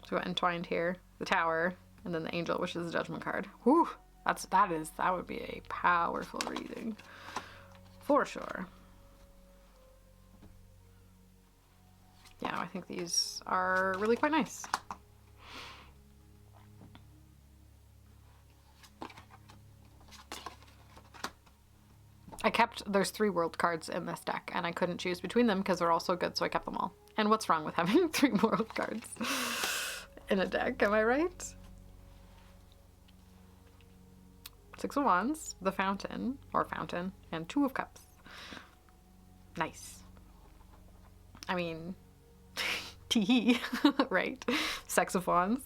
So we got entwined here, the Tower, and then the Angel, which is the Judgment card. Whew. That would be a powerful reading. For sure. Yeah, I think these are really quite nice. There's 3 world cards in this deck, and I couldn't choose between them because they're all so good, so I kept them all. And what's wrong with having 3 world cards in a deck, am I right? 6 of Wands, the Fountain, and 2 of Cups. Nice. I mean, tee right? 6 of Wands,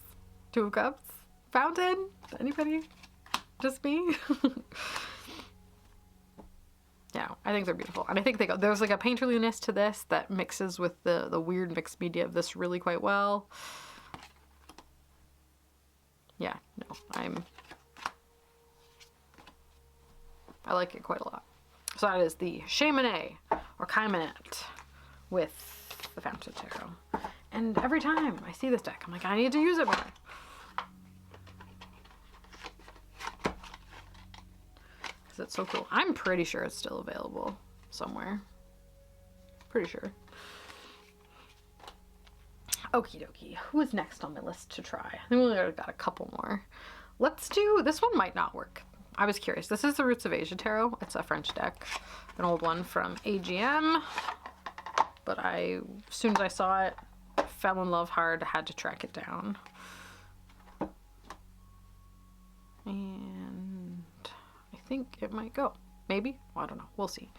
2 of Cups, Fountain, anybody? Just me? Yeah, I think they're beautiful. And I think there's like a painterliness to this that mixes with the weird mixed media of this really quite well. Yeah, no, I like it quite a lot. So that is the Chamonix or Kaimanet with the Fountain Tarot. And every time I see this deck, I'm like, I need to use it more. Because it's so cool. I'm pretty sure it's still available somewhere. Pretty sure. Okie dokie. Who is next on my list to try? I think we only got a couple more. Let's do, this one might not work. I was curious. This is the Roots of Asia Tarot. It's a French deck. An old one from AGM. But as soon as I saw it, fell in love hard, had to track it down. And I think it might go. Maybe? Well, I don't know. We'll see.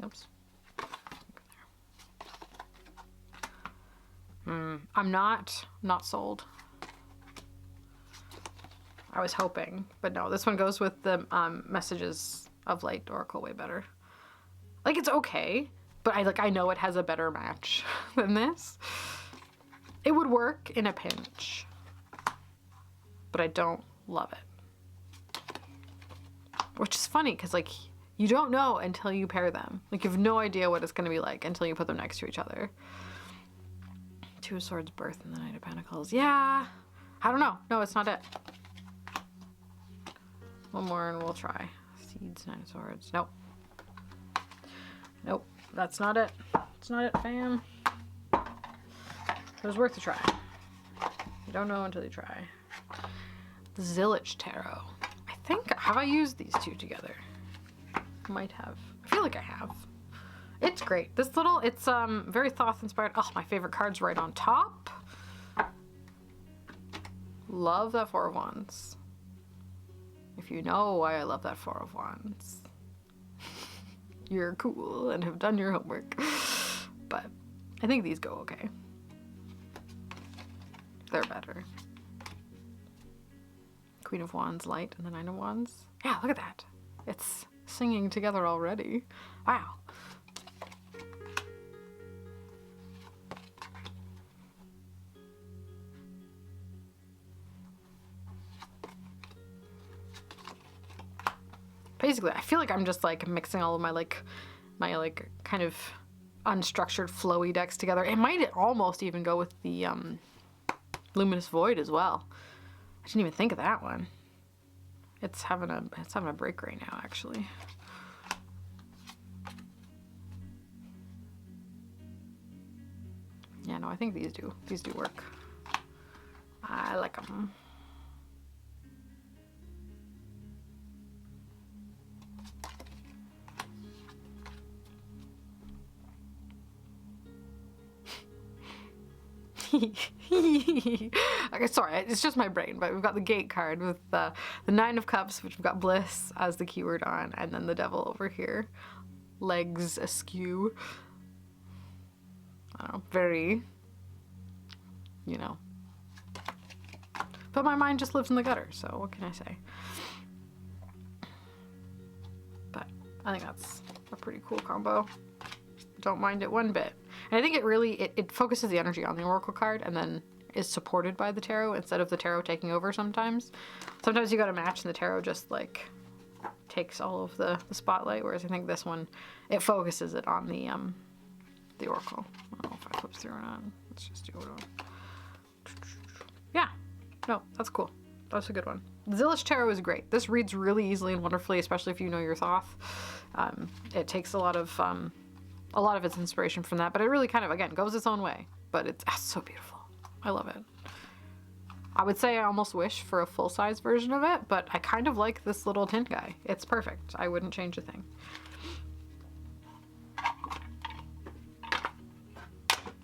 Oops. I'm not sold. I was hoping, but no, this one goes with the Messages of Light Oracle way better. Like, it's okay, but I know it has a better match than this. It would work in a pinch, but I don't love it. Which is funny, because like, you don't know until you pair them. Like, you have no idea what it's going to be like until you put them next to each other. 2 of Swords, Birth, and the Knight of Pentacles. Yeah, I don't know. No, it's not it. One more and we'll try. Seeds, 9 of Swords. Nope. Nope, that's not it. It's not it, fam. It was worth a try. You don't know until you try. The Zillich Tarot. I think, have I used these 2 together? Might have. I feel like I have. It's great. This little, it's very Thoth inspired. Oh, my favorite card's right on top. Love that 4 of Wands. If you know why I love that 4 of Wands, you're cool and have done your homework. But I think these go okay. They're better. Queen of Wands, Light, and the 9 of Wands. Yeah, look at that. It's singing together already. Wow. basically, I feel like I'm just like mixing all of my kind of unstructured flowy decks together. It might almost even go with the Luminous Void as well. I didn't even think of that one. It's having a break right now, actually. Yeah, no, I think these do work. I like them. Okay, sorry, it's just my brain, but we've got the Gate card with the Nine of Cups, which we've got Bliss as the keyword on, and then the Devil over here. Legs askew. I don't know, very, you know. But my mind just lives in the gutter, so what can I say? But I think that's a pretty cool combo. Don't mind it one bit. And I think it really, it focuses the energy on the Oracle card and then is supported by the Tarot instead of the Tarot taking over sometimes. Sometimes you got a match and the Tarot just like takes all of the spotlight, whereas I think this one, it focuses it on the Oracle. I don't know if I flip through or not. Let's just do it on. Yeah, no, that's cool. That's a good one. Zillish Tarot is great. This reads really easily and wonderfully, especially if you know your Thoth. It takes a lot of its inspiration from that, but it really kind of, again, goes its own way. But it's so beautiful. I love it. I would say I almost wish for a full-size version of it, but I kind of like this little tin guy. It's perfect. I wouldn't change a thing.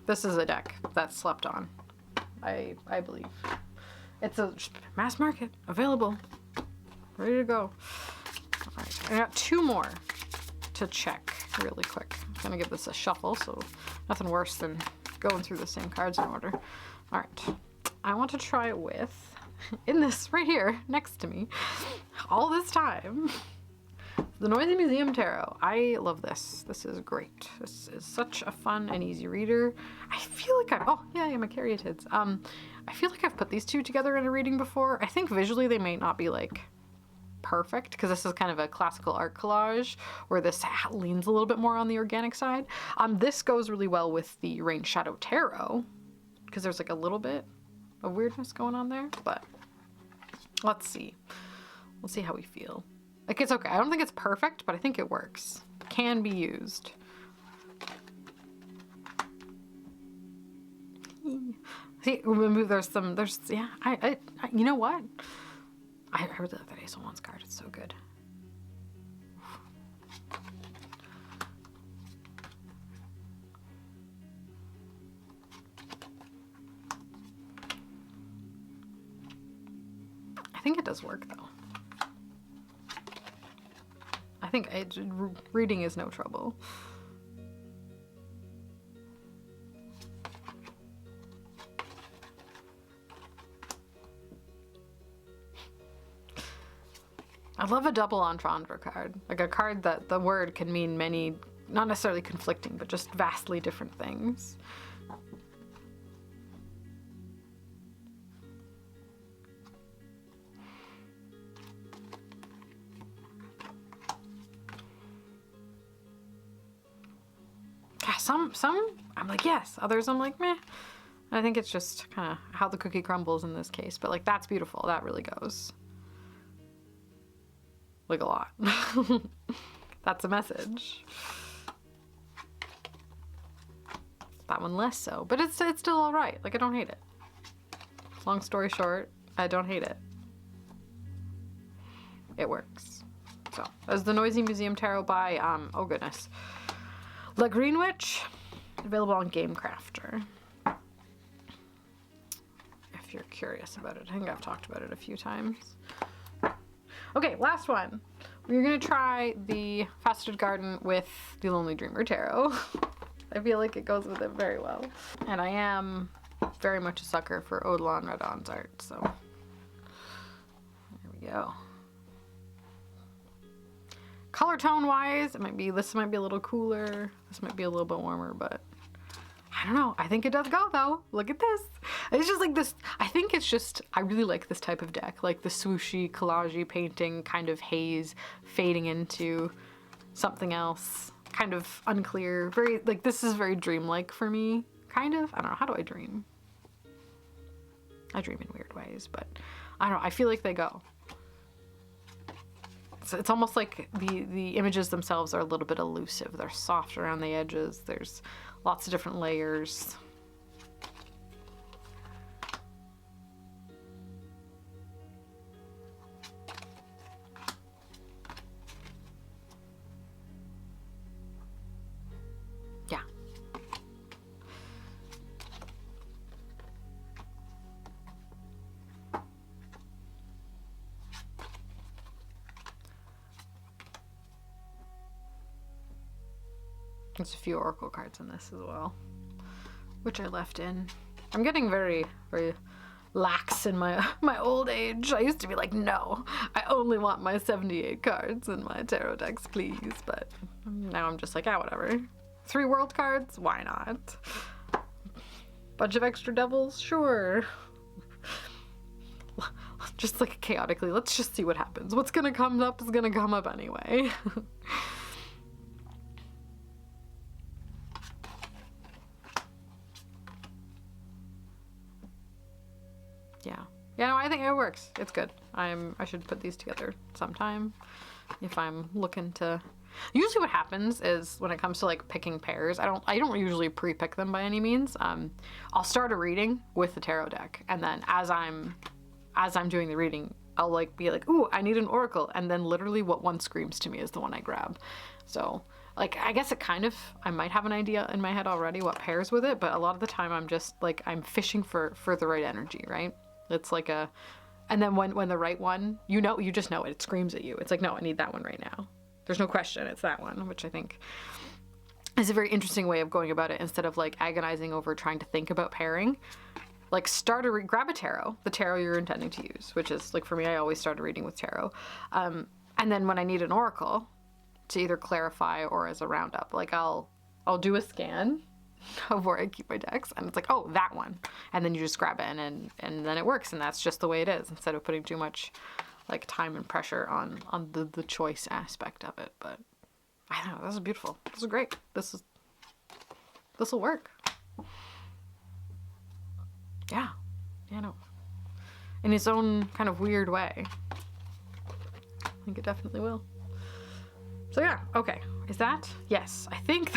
This is a deck that's slept on, I believe. It's a mass market, available, ready to go. All right, I got two more to check really quick. I'm gonna give this a shuffle, so nothing worse than going through the same cards in order. All right, I want to try it with, in this right here next to me, all this time, the Noisy Museum Tarot. I love this. This is great. This is such a fun and easy reader. I feel like oh yeah, my caryatids. I feel like I've put these two together in a reading before. I think visually they may not be like perfect because this is kind of a classical art collage where this leans a little bit more on the organic side. This goes really well with the Rain Shadow Tarot because there's like a little bit of weirdness going on there, but let's see. Let's see how we feel. Like, it's okay. I don't think it's perfect, but I think it works. Can be used. See, yeah, you know what? I really like that Ace of Wands card. It's so good. I think it does work, though. I think reading is no trouble. I love a double entendre card. Like a card that the word can mean many, not necessarily conflicting, but just vastly different things. Some I'm like, yes. Others I'm like, meh. I think it's just kind of how the cookie crumbles in this case. But like, that's beautiful. That really goes. Like a lot. That's a message. That one less so. But it's still all right. Like, I don't hate it. Long story short, I don't hate it. It works. So, as the Noisy Museum Tarot by, oh goodness, La Green Witch, available on Game Crafter. If you're curious about it. I think I've talked about it a few times. Okay, last one. We're gonna try the Faceted Garden with the Lonely Dreamer Tarot. I feel like it goes with it very well. And I am very much a sucker for Odilon Redon's art, so there we go. Color tone wise, this might be a little cooler. This might be a little bit warmer, but I don't know. I think it does go though. Look at this. It's just like this, I think it's just, I really like this type of deck, like the swooshy, collage-y painting, kind of haze, fading into something else, kind of unclear, very, like this is very dreamlike for me, kind of. I don't know, how do I dream? I dream in weird ways, but I don't know, I feel like they go. So it's almost like the images themselves are a little bit elusive. They're soft around the edges, there's lots of different layers. Yeah. There's a few oracle cards in this as well, which I left in. I'm getting very, very lax in my old age. I used to be like, no, I only want my 78 cards in my tarot decks, please. But now I'm just like, yeah, whatever. 3 world cards? Why not? Bunch of extra devils? Sure. Just like chaotically, let's just see what happens. What's gonna come up is gonna come up anyway. Yeah, no, I think it works. It's good. I should put these together sometime if I'm looking to. Usually what happens is when it comes to like picking pairs, I don't usually pre-pick them by any means. I'll start a reading with the tarot deck, and then as I'm doing the reading, I'll like be like, ooh, I need an oracle, and then literally what one screams to me is the one I grab. So like, I guess it kind of, I might have an idea in my head already what pairs with it, but a lot of the time I'm just like, I'm fishing for the right energy, right? It's like a, and then when the right one, you just know it. It screams at you. It's like, no, I need that one right now. There's no question. It's that one, which I think is a very interesting way of going about it instead of like agonizing over trying to think about pairing. Like grab a tarot, the tarot you're intending to use, which is like for me, I always start a reading with tarot. And then when I need an oracle to either clarify or as a roundup, like I'll do a scan of where I keep my decks, and it's like, oh, that one, and then you just grab it, and then it works, and that's just the way it is, instead of putting too much like time and pressure on the choice aspect of it. But I don't know, this is beautiful. This is great. This will work. Yeah, no, in its own kind of weird way. I think it definitely will. So yeah, okay. Is that? Yes, I think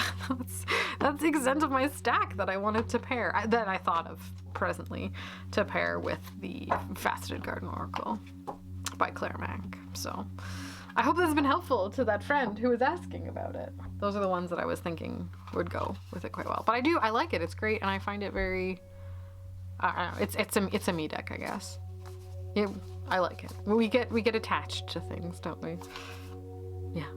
that's the extent of my stack that I wanted to pair, that I thought of presently to pair with the Faceted Garden Oracle by Claire Mack. So I hope this has been helpful to that friend who was asking about it. Those are the ones that I was thinking would go with it quite well. But I like it. It's great, and I find it very, I don't know, it's a me deck, I guess. I like it. We get attached to things, don't we? Yeah.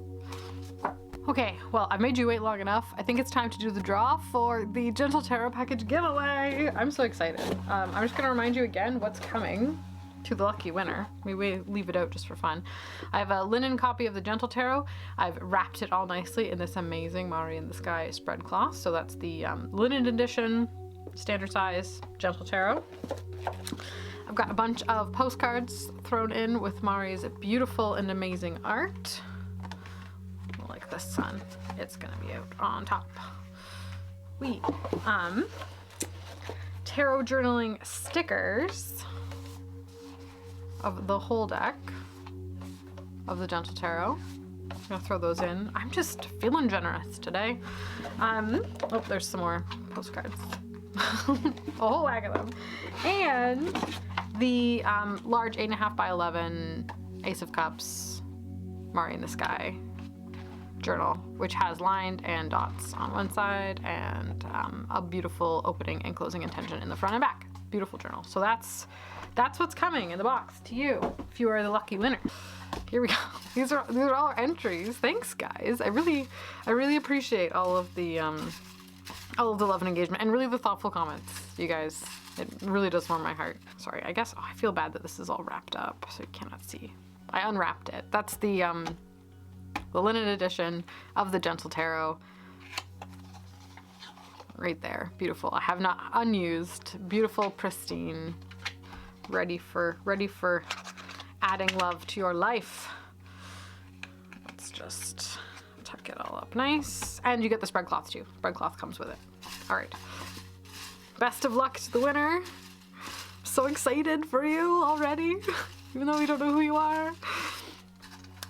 Okay, well, I've made you wait long enough. I think it's time to do the draw for the Gentle Tarot package giveaway. I'm so excited. I'm just gonna remind you again what's coming to the lucky winner. Maybe we leave it out just for fun. I have a linen copy of the Gentle Tarot. I've wrapped it all nicely in this amazing Mari in the Sky spread cloth. So that's the linen edition, standard size Gentle Tarot. I've got a bunch of postcards thrown in with Mari's beautiful and amazing art. Like the sun, it's gonna be out on top. Tarot journaling stickers of the whole deck of the Gentle Tarot. I'm gonna throw those in. I'm just feeling generous today. Oh, there's some more postcards. A whole whack of them. And the large 8.5 by 11 Ace of Cups Mari in the Sky journal, which has lined and dots on one side and a beautiful opening and closing intention in the front and back. Beautiful journal. So that's what's coming in the box to you if you are the lucky winner. Here we go. These are all our entries. Thanks, guys. I really appreciate all of the love and engagement, and really the thoughtful comments, you guys. It really does warm my heart. Sorry, I guess I feel bad that this is all wrapped up, so you cannot see. I unwrapped it. That's the linen edition of the Gentle Tarot. right there. Beautiful. I have not unused. Beautiful, pristine. Ready for adding love to your life. Let's just tuck it all up nice. And you get the spread cloth too. Spread cloth comes with it. All right. Best of luck to the winner. So excited for you already, even though we don't know who you are.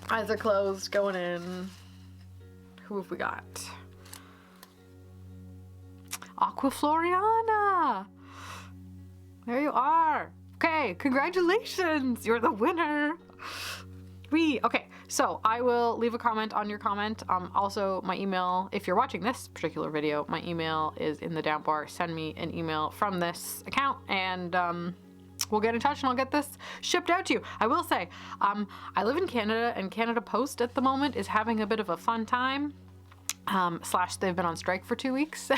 Eyes are closed, going in. Who have we got? Aquafloriana. There you are. Okay, congratulations. You're the winner. Okay, so I will leave a comment on your comment. Also, my email, if you're watching this particular video, my email is in the down bar. Send me an email from this account and we'll get in touch and I'll get this shipped out to you. I will say, I live in Canada and Canada Post at the moment is having a bit of a fun time. / they've been on strike for 2 weeks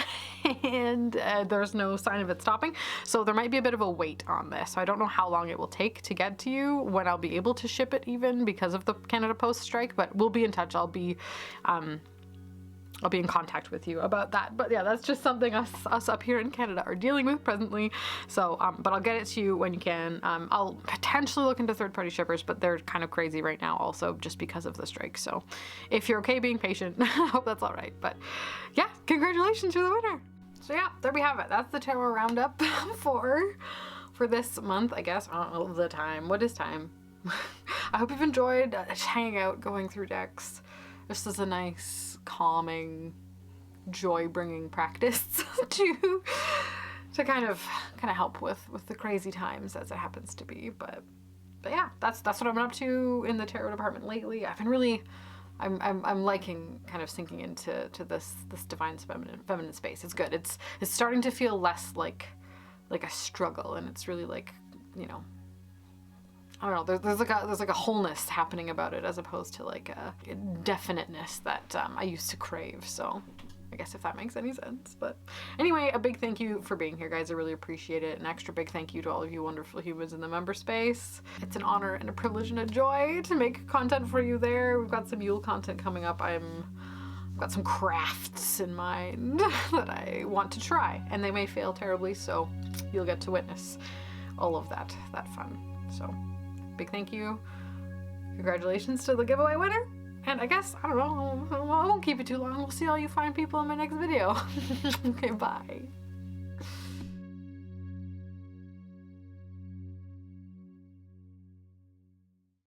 and there's no sign of it stopping. So there might be a bit of a wait on this. So I don't know how long it will take to get to you, when I'll be able to ship it even because of the Canada Post strike, but we'll be in touch. I'll be in contact with you about that. But yeah, that's just something us up here in Canada are dealing with presently. So, but I'll get it to you when you can. I'll potentially look into third-party shippers, but they're kind of crazy right now also just because of the strike. So if you're okay being patient, I hope that's all right. But yeah, congratulations, you're the winner. So yeah, there we have it. That's the tarot roundup for this month, I guess. I don't know the time. What is time? I hope you've enjoyed hanging out, going through decks. This is a nice, calming, joy-bringing practice to kind of help with the crazy times as it happens to be. But yeah, that's what I've been up to in the tarot department lately. I've been really, I'm liking kind of sinking into this divine feminine space. It's good. It's starting to feel less like a struggle, and it's really like, you know, I don't know, there's like a wholeness happening about it as opposed to like a definiteness that I used to crave. So I guess if that makes any sense. But anyway, a big thank you for being here, guys. I really appreciate it. An extra big thank you to all of you wonderful humans in the member space. It's an honor and a privilege and a joy to make content for you there. We've got some Yule content coming up. I've got some crafts in mind that I want to try, and they may fail terribly, so you'll get to witness all of that fun. So big thank you. Congratulations to the giveaway winner. And I guess, I don't know, I won't keep it too long. We'll see all you fine people in my next video. Okay, bye.